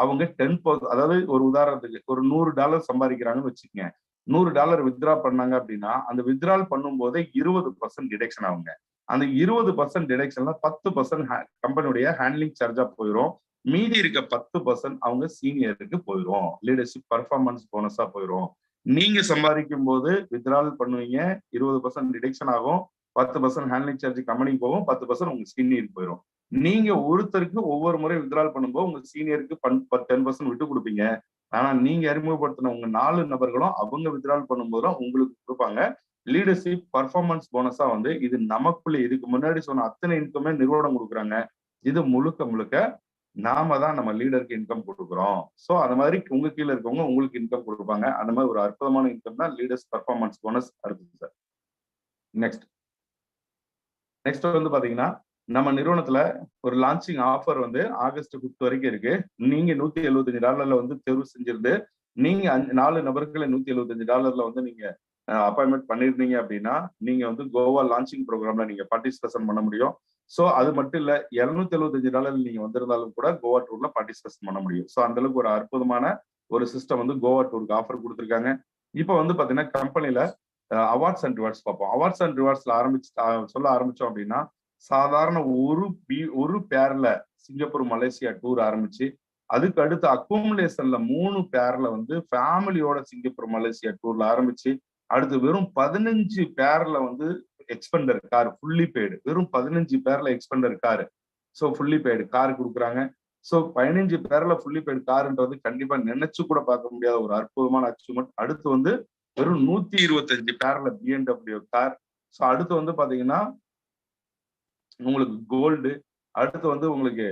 அவங்க 10%, அதாவது ஒரு உதாரணத்துக்கு ஒரு $100 சம்பாதிக்கிறாங்கன்னு வச்சுக்கோங்க. $100 வித்ரா பண்ணாங்க அப்படின்னா அந்த வித்ரால் பண்ணும் போதே 20% டிடக்ஷன் ஆகுங்க. அந்த 20% டிடக்ஷன்ல 10% கம்பெனியுடைய ஹேண்ட்லிங் சார்ஜா போயிடும். மீதி இருக்க 10% அவங்க சீனியருக்கு போயிடும். லீடர்ஷிப் பர்ஃபார்மன்ஸ் போனஸா போயிடும். நீங்க சம்பாதிக்கும் போது வித்ரால் பண்ணுவீங்க, 20% டிடக்ஷன் ஆகும், 10% ஹேண்ட்லிங் சார்ஜ் கம்பெனிக்கு போகும், 10% உங்க சீனியருக்கு போயிடும். நீங்க ஒருத்தருக்கு ஒவ்வொரு முறை வித்ரால் பண்ணும்போது உங்க சீனியருக்கு 10% விட்டு கொடுப்பீங்க. ஆனா நீங்க அறிமுகப்படுத்தின உங்க 4 நபர்களும் அவங்க வித்ரால் பண்ணும்போதுதான் உங்களுக்கு கொடுப்பாங்க. லீடர்ஷிப் பர்ஃபார்மன்ஸ் போனஸா வந்து இது நமக்குள்ள இதுக்கு முன்னாடி சொன்ன அத்தனை இன்கமே நிறுவனம் கொடுக்குறாங்க. இது முழுக்க முழுக்க நாம தான் நம்ம லீடருக்கு இன்கம் கொடுக்குறோம். ஸோ அந்த மாதிரி உங்க கீழே இருக்கவங்க உங்களுக்கு இன்கம் கொடுப்பாங்க. அந்த மாதிரி ஒரு அற்புதமான இன்கம் தான் லீடர்ஸ் பர்ஃபார்மன்ஸ் போனஸ். அடுத்தது சார் நெக்ஸ்ட் வந்து பாத்தீங்கன்னா நம்ம நிறுவனத்துல ஒரு லான்ச்சிங் ஆஃபர் வந்து ஆகஸ்ட் 5 வரைக்கும் இருக்கு. நீங்க $175 வந்து தேர்வு செஞ்சிருந்து நீங்க 4 நபர்களை $175 வந்து நீங்க அப்பாயின்மெண்ட் பண்ணிருந்தீங்க அப்படின்னா நீங்க வந்து கோவா லான்ச்சிங் ப்ரோக்ராம்ல நீங்க பார்ட்டிசிபேஷன் பண்ண முடியும். ஸோ அது மட்டும் இல்ல, $775 நீங்க வந்திருந்தாலும் கூட கோவா டூர்ல பார்ட்டிசிபேஷன் பண்ண முடியும். ஸோ அந்த அளவுக்கு ஒரு அற்புதமான ஒரு சிஸ்டம் வந்து கோவா டூருக்கு ஆஃபர் கொடுத்துருக்காங்க. இப்போ வந்து பாத்தீங்கன்னா கம்பெனில அவார்ட்ஸ் அண்ட் ரிவார்ட்ஸ் பார்ப்போம். அவார்ட்ஸ் அண்ட் ரிவார்ட்ஸ்ல சொல்ல ஆரம்பிச்சோம் அப்படின்னா சாதாரண ஒரு பேர்ல சிங்கப்பூர் மலேசியா டூர் ஆரம்பிச்சு அதுக்கு அடுத்து அக்குமுலேஷன்ல 3 பேர்ல வந்து ஃபேமிலியோட சிங்கப்பூர் மலேசியா டூர்ல ஆரம்பிச்சு அடுத்து வெறும் 15 பேர்ல வந்து எக்ஸ்பெண்டர் கார் ஃபுல்லி பெய்டு, வெறும் 15 பேர்ல Xpander car, so fully paid car கொடுக்குறாங்க. ஸோ 15 பேர்ல ஃபுல்லி பெய்டு காருன்றது கண்டிப்பா நினைச்சு கூட பார்க்க முடியாத ஒரு அற்புதமான அச்சீவ்மெண்ட். அடுத்து வந்து வெறும் 125 பேர்ல BMW கார். ஸோ அடுத்து வந்து பாத்தீங்கன்னா உங்களுக்கு கோல்டு, அடுத்து வந்து உங்களுக்கு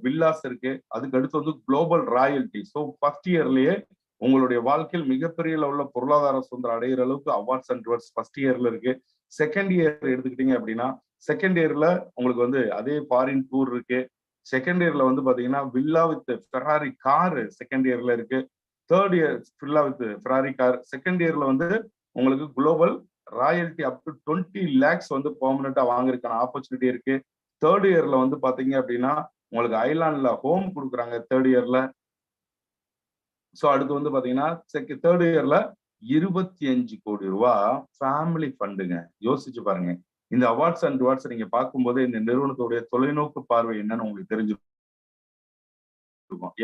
வில்லாஸ் இருக்கு, அதுக்கு அடுத்து வந்து குளோபல் ராயல்டி. ஸோ ஃபர்ஸ்ட் இயர்லயே உங்களுடைய வாழ்க்கையில் மிகப்பெரிய லெவல்ல பொருளாதார சுதந்திரம் அடைகிற அளவுக்கு அவார்ட்ஸ் அண்ட் ரிவார்ட்ஸ் ஃபர்ஸ்ட் இயர்ல இருக்கு. செகண்ட் இயர் எடுத்துக்கிட்டீங்க அப்படின்னா செகண்ட் இயர்ல உங்களுக்கு வந்து அதே ஃபாரின் டூர் இருக்கு. செகண்ட் இயர்ல வந்து பாத்தீங்கன்னா villa with Ferrari car second இயர்ல இருக்கு. Third year villa with Ferrari car. Second இயர்ல வந்து உங்களுக்கு global royalty up to 20 lakhs வந்து பெர்மனண்டா வாங்குறதுக்கான ஆப்பர்ச்சுனிட்டி இருக்கு. தேர்ட் இயர்ல வந்து பாத்தீங்க அப்படின்னா உங்களுக்கு ஐலாண்ட்ல ஹோம் கொடுக்குறாங்க தேர்ட் இயர்ல. ஸோ அடுத்து வந்து பாத்தீங்கன்னா தேர்ட் இயர்ல 25 கோடி ரூபாய் ஃபேமிலி ஃபண்டுங்க. யோசிச்சு பாருங்க. இந்த அவார்ட்ஸ் அண்ட் ரிவார்ட்ஸ் நீங்க பார்க்கும்போது இந்த நிறுவனத்துடைய தொலைநோக்கு பார்வை என்னன்னு உங்களுக்கு தெரிஞ்சிருக்கும்.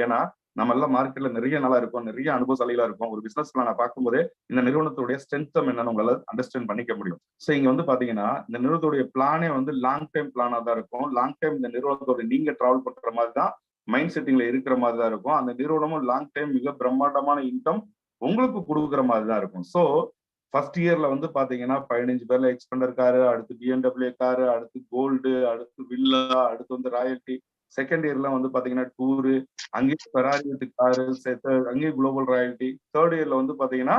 ஏன்னா நம்ம எல்லாம் மார்க்கெட்ல நிறைய நாளா இருக்கும், நிறைய அனுபவசாலிகளா இருக்கும். ஒரு பிசினஸ் பிளானை பார்க்கும்போது இந்த நிறுவனத்துடைய ஸ்ட்ரென்த் என்னன்னு உங்களால அண்டர்ஸ்டாண்ட் பண்ணிக்க முடியும். ஸோ இங்க வந்து பாத்தீங்கன்னா இந்த நிறுவனத்துடைய பிளானே வந்து லாங் டைம் பிளானா தான் இருக்கும். லாங் டைம் இந்த நிறுவனத்தோட நீங்க டிராவல் பண்ற மாதிரி தான் மைண்ட் செட்டிங்ல இருக்கிற மாதிரி தான் இருக்கும். அந்த நிறுவனமும் லாங் டைம் மிக பிரம்மாண்டமான இன்கம் உங்களுக்கு கொடுக்குற மாதிரி தான் இருக்கும். ஸோ ஃபர்ஸ்ட் இயர்ல வந்து பாத்தீங்கன்னா 15 பேர்ல எக்ஸ்பெண்டர் காரு, அடுத்து BMW காரு, அடுத்து கோல்டு, அடுத்து வில்லா, அடுத்து வந்து ராயல்டி. செகண்ட் இயர்ல வந்து பாத்தீங்கன்னா டூரு, அங்கேயும் ஃபெராரி வித் காரு, அங்கேயும் குளோபல் ராயல்டி. தேர்ட் இயர்ல வந்து பாத்தீங்கன்னா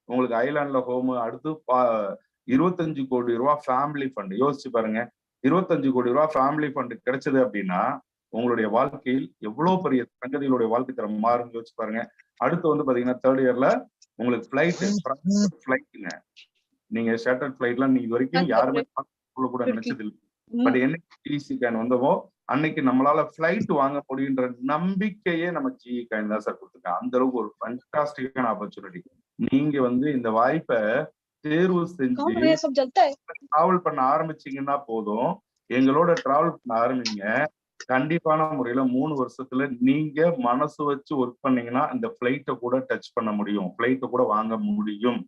உங்களுக்கு ஐலாண்ட்ல ஹோம், அடுத்து 25 கோடி ரூபாய் ஃபேமிலி ஃபண்ட். யோசிச்சு பாருங்க, 25 கோடி ரூபாய் ஃபேமிலி ஃபண்ட் கிடைச்சது அப்படின்னா உங்களுடைய வாழ்க்கையில் எவ்வளவு பெரிய சங்கதிகளுடைய வாழ்க்கை தரம் மாறும் யோசிச்சு பாருங்க. அடுத்து வந்து பாத்தீங்கன்னா தேர்ட் இயர்ல உங்களுக்கு ஃபிளைட்டுங்க. நீங்க ஷார்ட்டர்ட் ஃபிளைட்லாம் நீங்க வரைக்கும் யாருமே கூட நினைச்சது இல்லை. பட் என்னைக்கு ஜிஇசி காயின் வந்தவோ அன்னைக்கு நம்மளால ஃபிளைட் வாங்க முடியுன்ற நம்பிக்கையே நம்ம ஜிஇ காயின் தான் சார் கொடுத்துருக்காங்க. அந்த அளவுக்கு ஒரு ஃபேண்டாஸ்டிக்கான ஆப்பர்ச்சுனிட்டி. நீங்க வந்து இந்த வாய்ப்பை தேர்வு செஞ்சு டிராவல் பண்ண ஆரம்பிச்சீங்கன்னா போதும், எங்களோட டிராவல் பண்ண ஆரம்பிங்க. கண்டிப்பான முறையில 3 வருஷத்துல நீங்க மனசு வச்சு ஒர்க் பண்ணீங்கன்னா இந்த பிளைட்டை கூட டச் பண்ண முடியும், பிளைட்டை கூட வாங்க முடியும்.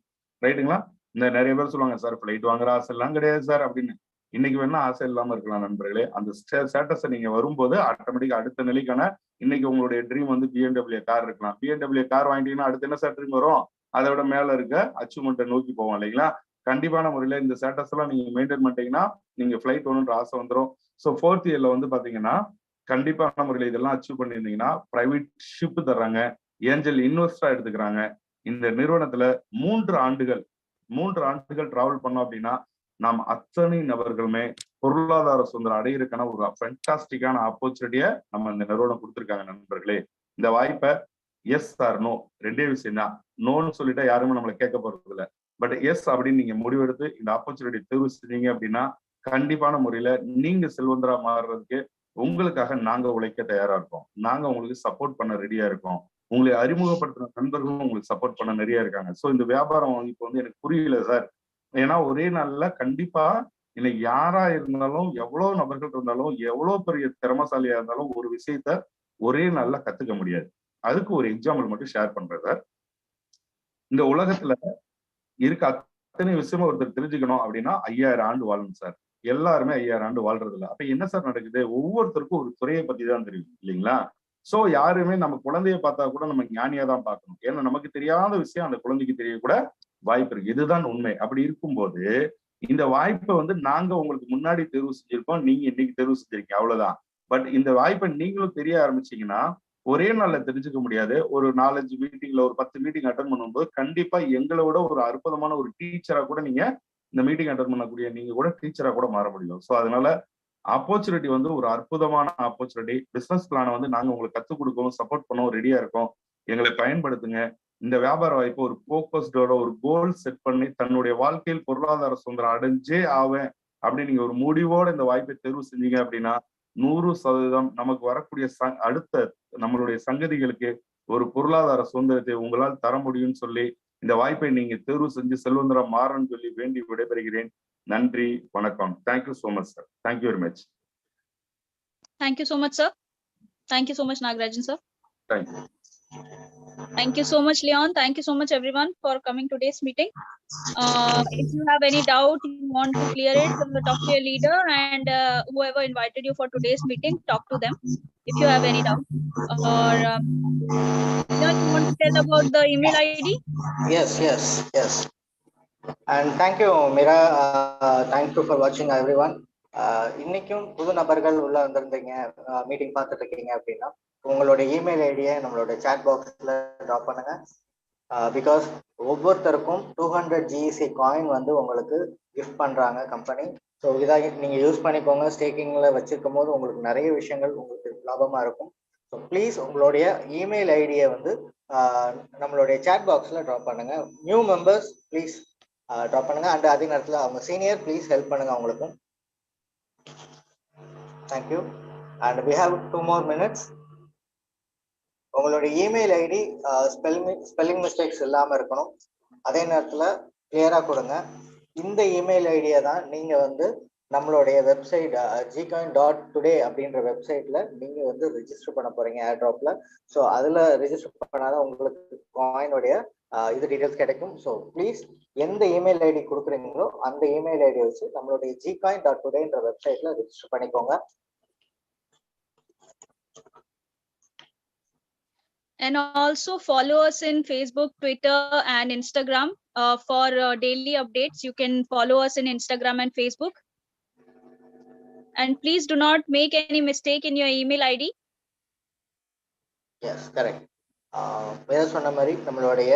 ரைட்டுங்களா? இந்த நிறைய பேர் சொல்லுவாங்க, சார் பிளைட் வாங்குற ஆசை எல்லாம் கிடையாது சார் அப்படின்னு. இன்னைக்கு வேணா ஆசை இல்லாம இருக்கலாம் நண்பர்களே. அந்த ஸ்டேட்டஸை நீங்க வரும்போது ஆட்டோமேட்டிக்கா அடுத்த நிலைக்கான இன்னைக்கு உங்களுடைய ட்ரீம் வந்து BMW கார் இருக்கலாம். BMW கார் வாங்கிட்டீங்கன்னா அடுத்து என்ன சார் ட்ரீம் வரும்? அதை விட மேல இருக்க அச்சீவ்மெண்ட்டை நோக்கி போவோம் இல்லைங்களா? கண்டிப்பான முறையில இந்த ஸ்டேட்டஸ் எல்லாம் நீங்க மெயின்டைன் பண்ணிட்டீங்கன்னா நீங்க பிளைட் ஒன்றுன்ற ஆசை வந்துடும். ஸோ 4th இயர்ல வந்து பாத்தீங்கன்னா கண்டிப்பான முறையில் இதெல்லாம் அச்சீவ் பண்ணியிருந்தீங்கன்னா பிரைவேட் ஷிப் தர்றாங்க, ஏஞ்சல் இன்வெஸ்டரா எடுத்துக்கிறாங்க. இந்த நிறுவனத்துல 3 ஆண்டுகள் டிராவல் பண்ணோம் அப்படின்னா நாம் அத்தனை நபர்களுமே பொருளாதார சுதந்திரம் அடையிறதுக்கான ஒரு ஃபென்டாஸ்டிக்கான ஆப்பர்ச்சுனிட்டியை நம்ம இந்த நிறுவனம் கொடுத்துருக்காங்க நண்பர்களே. இந்த வாய்ப்பை எஸ் ஆர் நோ ரெண்டே விஷயம் தான். நோன்னு சொல்லிட்டா யாருமே நம்மளை கேட்க போறது இல்லை. பட் எஸ் அப்படின்னு நீங்க முடிவெடுத்து இந்த ஆப்பர்ச்சுனிட்டி தேர்வு செஞ்சீங்க அப்படின்னா கண்டிப்பான முறையில நீங்க செல்வந்தரா மாறுறதுக்கு உங்களுக்காக நாங்க உழைக்க தயாரா இருக்கோம். நாங்க உங்களுக்கு சப்போர்ட் பண்ண ரெடியா இருக்கோம். உங்களை அறிமுகப்படுத்துற நண்பர்களும் உங்களுக்கு சப்போர்ட் பண்ண நிறைய இருக்காங்க. ஸோ இந்த வியாபாரம் இப்போ வந்து எனக்கு புரியல சார். ஏன்னா ஒரே நாள்ல கண்டிப்பா இன்னைக்கு யாரா இருந்தாலும், எவ்வளவு நபர்கள் இருந்தாலும், எவ்வளவு பெரிய திறமசாலியா இருந்தாலும் ஒரு விஷயத்த ஒரே நாள்ல கத்துக்க முடியாது. அதுக்கு ஒரு எக்ஸாம்பிள் மட்டும் ஷேர் பண்றேன் சார். இந்த உலகத்துல இருக்க அத்தனை விஷயமும் ஒருத்தர் தெரிஞ்சுக்கணும் அப்படின்னா 5000 ஆண்டு வாழணும் சார். எல்லாருமே 5000 ஆண்டு வாழ்றது இல்லை. அப்ப என்ன சார் நடக்குது? ஒவ்வொருத்தருக்கும் ஒரு துறையை பத்தி தான் தெரியும் இல்லைங்களா? சோ யாருமே நம்ம குழந்தைய பார்த்தா கூட நம்ம ஞானியா தான் பார்க்கணும். ஏன்னா நமக்கு தெரியாத விஷயம் அந்த குழந்தைக்கு தெரிய கூட வாய்ப்பு இருக்கு. இதுதான் உண்மை. அப்படி இருக்கும்போது இந்த வாய்ப்பை வந்து நாங்க உங்களுக்கு முன்னாடி தேர்வு செஞ்சிருக்கோம், நீங்க இன்னைக்கு தேர்வு செஞ்சிருக்கீங்க, அவ்வளவுதான். பட் இந்த வாய்ப்பை நீங்களும் தெரிய ஆரம்பிச்சீங்கன்னா ஒரே நாள்ல தெரிஞ்சுக்க முடியாது. ஒரு 4-5 மீட்டிங்ல ஒரு 10 மீட்டிங் அட்டன் பண்ணும்போது கண்டிப்பா எங்களை விட ஒரு அற்புதமான ஒரு டீச்சரா கூட நீங்க இந்த மீட்டிங் அட்டன் பண்ணக்கூடிய நீங்க கூட டீச்சரா கூட மாற முடியும். ஸோ அதனால ஆப்பர்ச்சுனிட்டி வந்து ஒரு அற்புதமான ஆப்பர்ச்சுனிட்டி. பிசினஸ் பிளானை வந்து நாங்க உங்களுக்கு கத்துக் கொடுக்கவும் சப்போர்ட் பண்ணவும் ரெடியா இருக்கோம். எங்களை பயன்படுத்துங்க. இந்த வியாபார வாய்ப்பு ஒரு போக்கஸ்டோட ஒரு கோல் செட் பண்ணி தன்னுடைய வாழ்க்கையில் பொருளாதார சுதந்திரம் அடைஞ்சே ஆவேன் அப்படின்னு நீங்க ஒரு முடிவோட இந்த வாய்ப்பை தேர்வு செஞ்சீங்க அப்படின்னா 100% நமக்கு வரக்கூடிய அடுத்த நம்மளுடைய சங்கதிகளுக்கு ஒரு பொருளாதார சுதந்திரத்தை உங்களால் தர முடியும்னு சொல்லி இந்த வாய்ப்பை நீங்க தேர்வு செஞ்சு செல்வந்தரம் மாறன்னு சொல்லி வேண்டி விடைபெறுகிறேன். நன்றி, வணக்கம். Thank you so much sir. Thank you very much. Thank you so much, sir. Thank you so much, Nagarajan, sir. Thank you. Thank you so much, Leon. Thank you so much, everyone, for coming to today's meeting. If you have any doubt, you want to clear it, talk to your leader and whoever invited you for today's meeting, talk to them if you have any doubt. Or Leon, you want to tell about the email ID? Yes. And thank you, Mira. Thank you for watching, everyone. இன்னைக்கும் புது நபர்கள் உள்ள வந்திருந்தீங்க, meeting பார்த்துட்டு இருக்கீங்க அப்படின்னா உங்களோட email ஐடியை நம்மளோட சாட் பாக்ஸ்ல ட்ராப் பண்ணுங்க. பிகாஸ் ஒவ்வொருத்தருக்கும் 200 GEC காயின் வந்து உங்களுக்கு கிஃப்ட் பண்றாங்க கம்பெனி. ஸோ இதாக நீங்க யூஸ் பண்ணிக்கோங்க. ஸ்டேக்கிங்ல வச்சிருக்கும் போது உங்களுக்கு நிறைய விஷயங்கள் உங்களுக்கு லாபமா இருக்கும். ஸோ ப்ளீஸ் உங்களுடைய இமெயில் ஐடியை வந்து நம்மளுடைய சாட் பாக்ஸ்ல ட்ராப் பண்ணுங்க. நியூ மெம்பர்ஸ் ப்ளீஸ் ட்ராப் பண்ணுங்க. அண்ட் அதே நேரத்தில் அவங்க சீனியர் ப்ளீஸ் ஹெல்ப் பண்ணுங்க அவங்களுக்கும். Thank you. And we have 2 more minutes. உங்களுடைய இமெயில் ஐடி ஸ்பெல்லிங் மிஸ்டேக்ஸ் இல்லாமல் இருக்கணும். அதே நேரத்தில் கிளியராக கொடுங்க. இந்த இமெயில் ஐடியை தான் நீங்கள் வந்து நம்மளுடைய வெப்சைட் gcoin.today அப்படின்ற வெப்சைட்டில் நீங்கள் வந்து ரிஜிஸ்டர் பண்ண போகிறீங்க ஏர்ட்ராப்பில். ஸோ அதில் ரிஜிஸ்டர் பண்ணாதான் உங்களுக்கு காயினுடைய இது டீட்டெயில்ஸ் கிடைக்கும். ஸோ ப்ளீஸ் எந்த இமெயில் ஐடி கொடுக்குறீங்களோ அந்த இமெயில் ஐடியை வச்சு நம்மளுடைய gcoin.todayன்ற வெப்சைட்டில் ரிஜிஸ்டர் பண்ணிக்கோங்க. And also follow us in Facebook, Twitter, and Instagram for daily updates. You can follow us in Instagram and Facebook. And please do not make any mistake in your email ID. Yes, correct. வேற சொன்ன மாதிரி நம்மளுடைய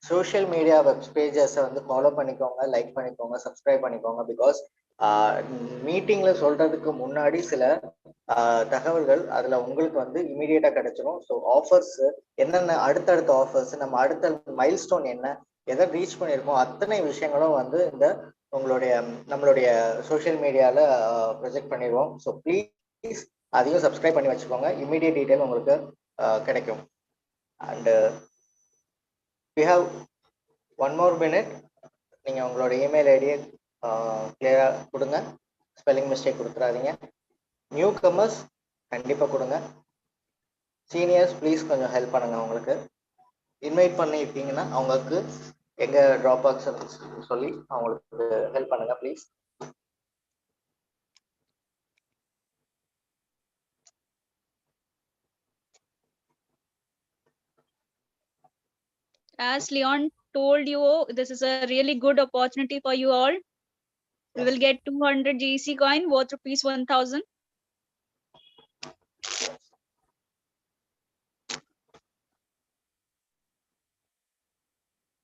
social media web பேஜஸை வந்து follow பண்ணிக்கோங்க, like பண்ணிக்கோங்க, subscribe பண்ணிக்கோங்க. Because மீட்டிங்ல சொல்றதுக்கு முன்னாடி சில தகவல்கள் அதுல உங்களுக்கு வந்து இமீடியட்டா கிடைச்சிடும். ஸோ ஆஃபர்ஸ் என்னென்ன, அடுத்தடுத்த ஆஃபர்ஸ், நம்ம அடுத்த மைல்ஸ்டோன் என்ன, எதை ரீச் பண்ணியிருக்கோம், அத்தனை விஷயங்களும் வந்து இந்த நம்மளுடைய சோஷியல் மீடியால ப்ரொஜெக்ட் பண்ணிடுவோம். ஸோ ப்ளீஸ் அதையும் சப்ஸ்கிரைப் பண்ணி வச்சுக்கோங்க. இமீடியட் டீட்டெயில் உங்களுக்கு கிடைக்கும். And we have 1 more minute. நீங்க உங்களோட இமெயில் ஐடியை கிளியரா கொடுங்க. ஸ்பெல்லிங் மிஸ்டேக் கொடுத்துறாதீங்க. நியூ கமர்ஸ் கண்டிப்பாக கொடுங்க. சீனியர்ஸ் ப்ளீஸ் கொஞ்சம் ஹெல்ப் பண்ணுங்க. அவங்களுக்கு இன்வைட் பண்ணியிருக்கீங்கன்னா அவங்களுக்கு எங்க ட்ராப் பாக்ஸ் சொல்லி அவங்களுக்கு ஹெல்ப் பண்ணுங்க please. As Leon told you, this is a really good opportunity for you all. We will get 200 GEC coin worth rupees 1000.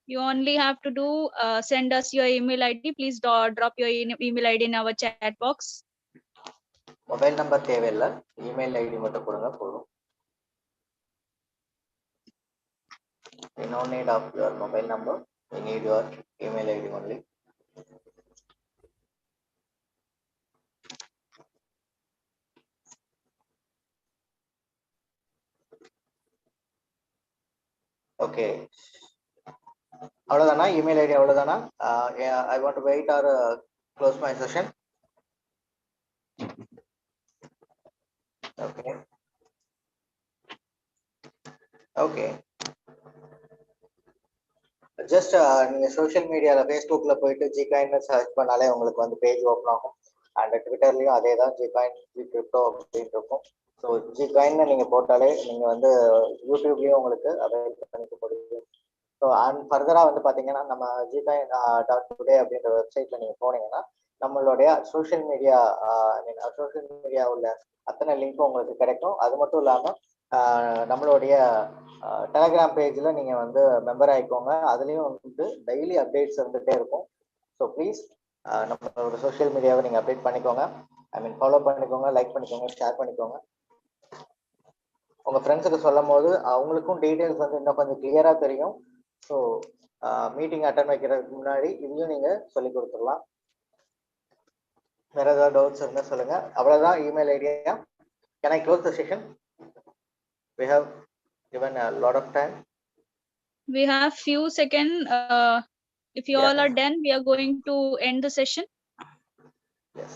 You only have to do send us your email ID. Please drop your email ID in our chat box. Mobile number தேவையில்லை, email ID மட்டும் கொடுங்க போதும். We no need of your mobile number. We need your email ID only. Okay. அவ்வளோதானா? Email ID அவ்வளோதானா? I want to wait or close my session. Okay. Okay. Just நீங்க social மீடியால ஃபேஸ்புக்ல போயிட்டு ஜிகாயின் சர்ச் பண்ணாலே உங்களுக்கு வந்து பேஜ் ஓப்பன் ஆகும். அண்ட் ட்விட்டர்லயும் அதே தான் ஜிகாயின் ஜி கிரிப்டோ அப்படின்னு இருக்கும். ஸோ ஜிகாயின் நீங்க போட்டாலே நீங்க வந்து யூடியூப்லயும் உங்களுக்கு அவைலபிள் பண்ணிக்க முடியும். ஸோ அண்ட் ஃபர்தரா வந்து பாத்தீங்கன்னா நம்ம ஜிகாயின் .today அப்படின்ற வெப்சைட்ல நீங்க போனீங்கன்னா நம்மளுடைய சோஷியல் மீடியா உள்ள அத்தனை லிங்க்கும் உங்களுக்கு கிடைக்கும். அது மட்டும் இல்லாம நம்மளுடைய டெலகிராம் பேஜில் நீங்கள் வந்து மெம்பர் ஆகிக்கோங்க. அதுலேயும் வந்து டெய்லி அப்டேட்ஸ் இருந்துகிட்டே இருக்கும். ஸோ ப்ளீஸ் நம்மளோட சோஷியல் மீடியாவை நீங்கள் அப்டேட் பண்ணிக்கோங்க. ஃபாலோ பண்ணிக்கோங்க, லைக் பண்ணிக்கோங்க, ஷேர் பண்ணிக்கோங்க. உங்கள் ஃப்ரெண்ட்ஸுக்கு சொல்லும் போது அவங்களுக்கும் டீட்டெயில்ஸ் வந்து இன்னும் கொஞ்சம் கிளியராக தெரியும். ஸோ மீட்டிங் அட்டன் வைக்கிறதுக்கு முன்னாடி இதையும் நீங்கள் சொல்லி கொடுத்துடலாம். வேற ஏதாவது டவுட்ஸ் இருந்தால் சொல்லுங்கள். அவ்வளோதான் email idea. Can I close the session? We have given a lot of time. We have few seconds. If you all are done, we are going to end the session. Yes.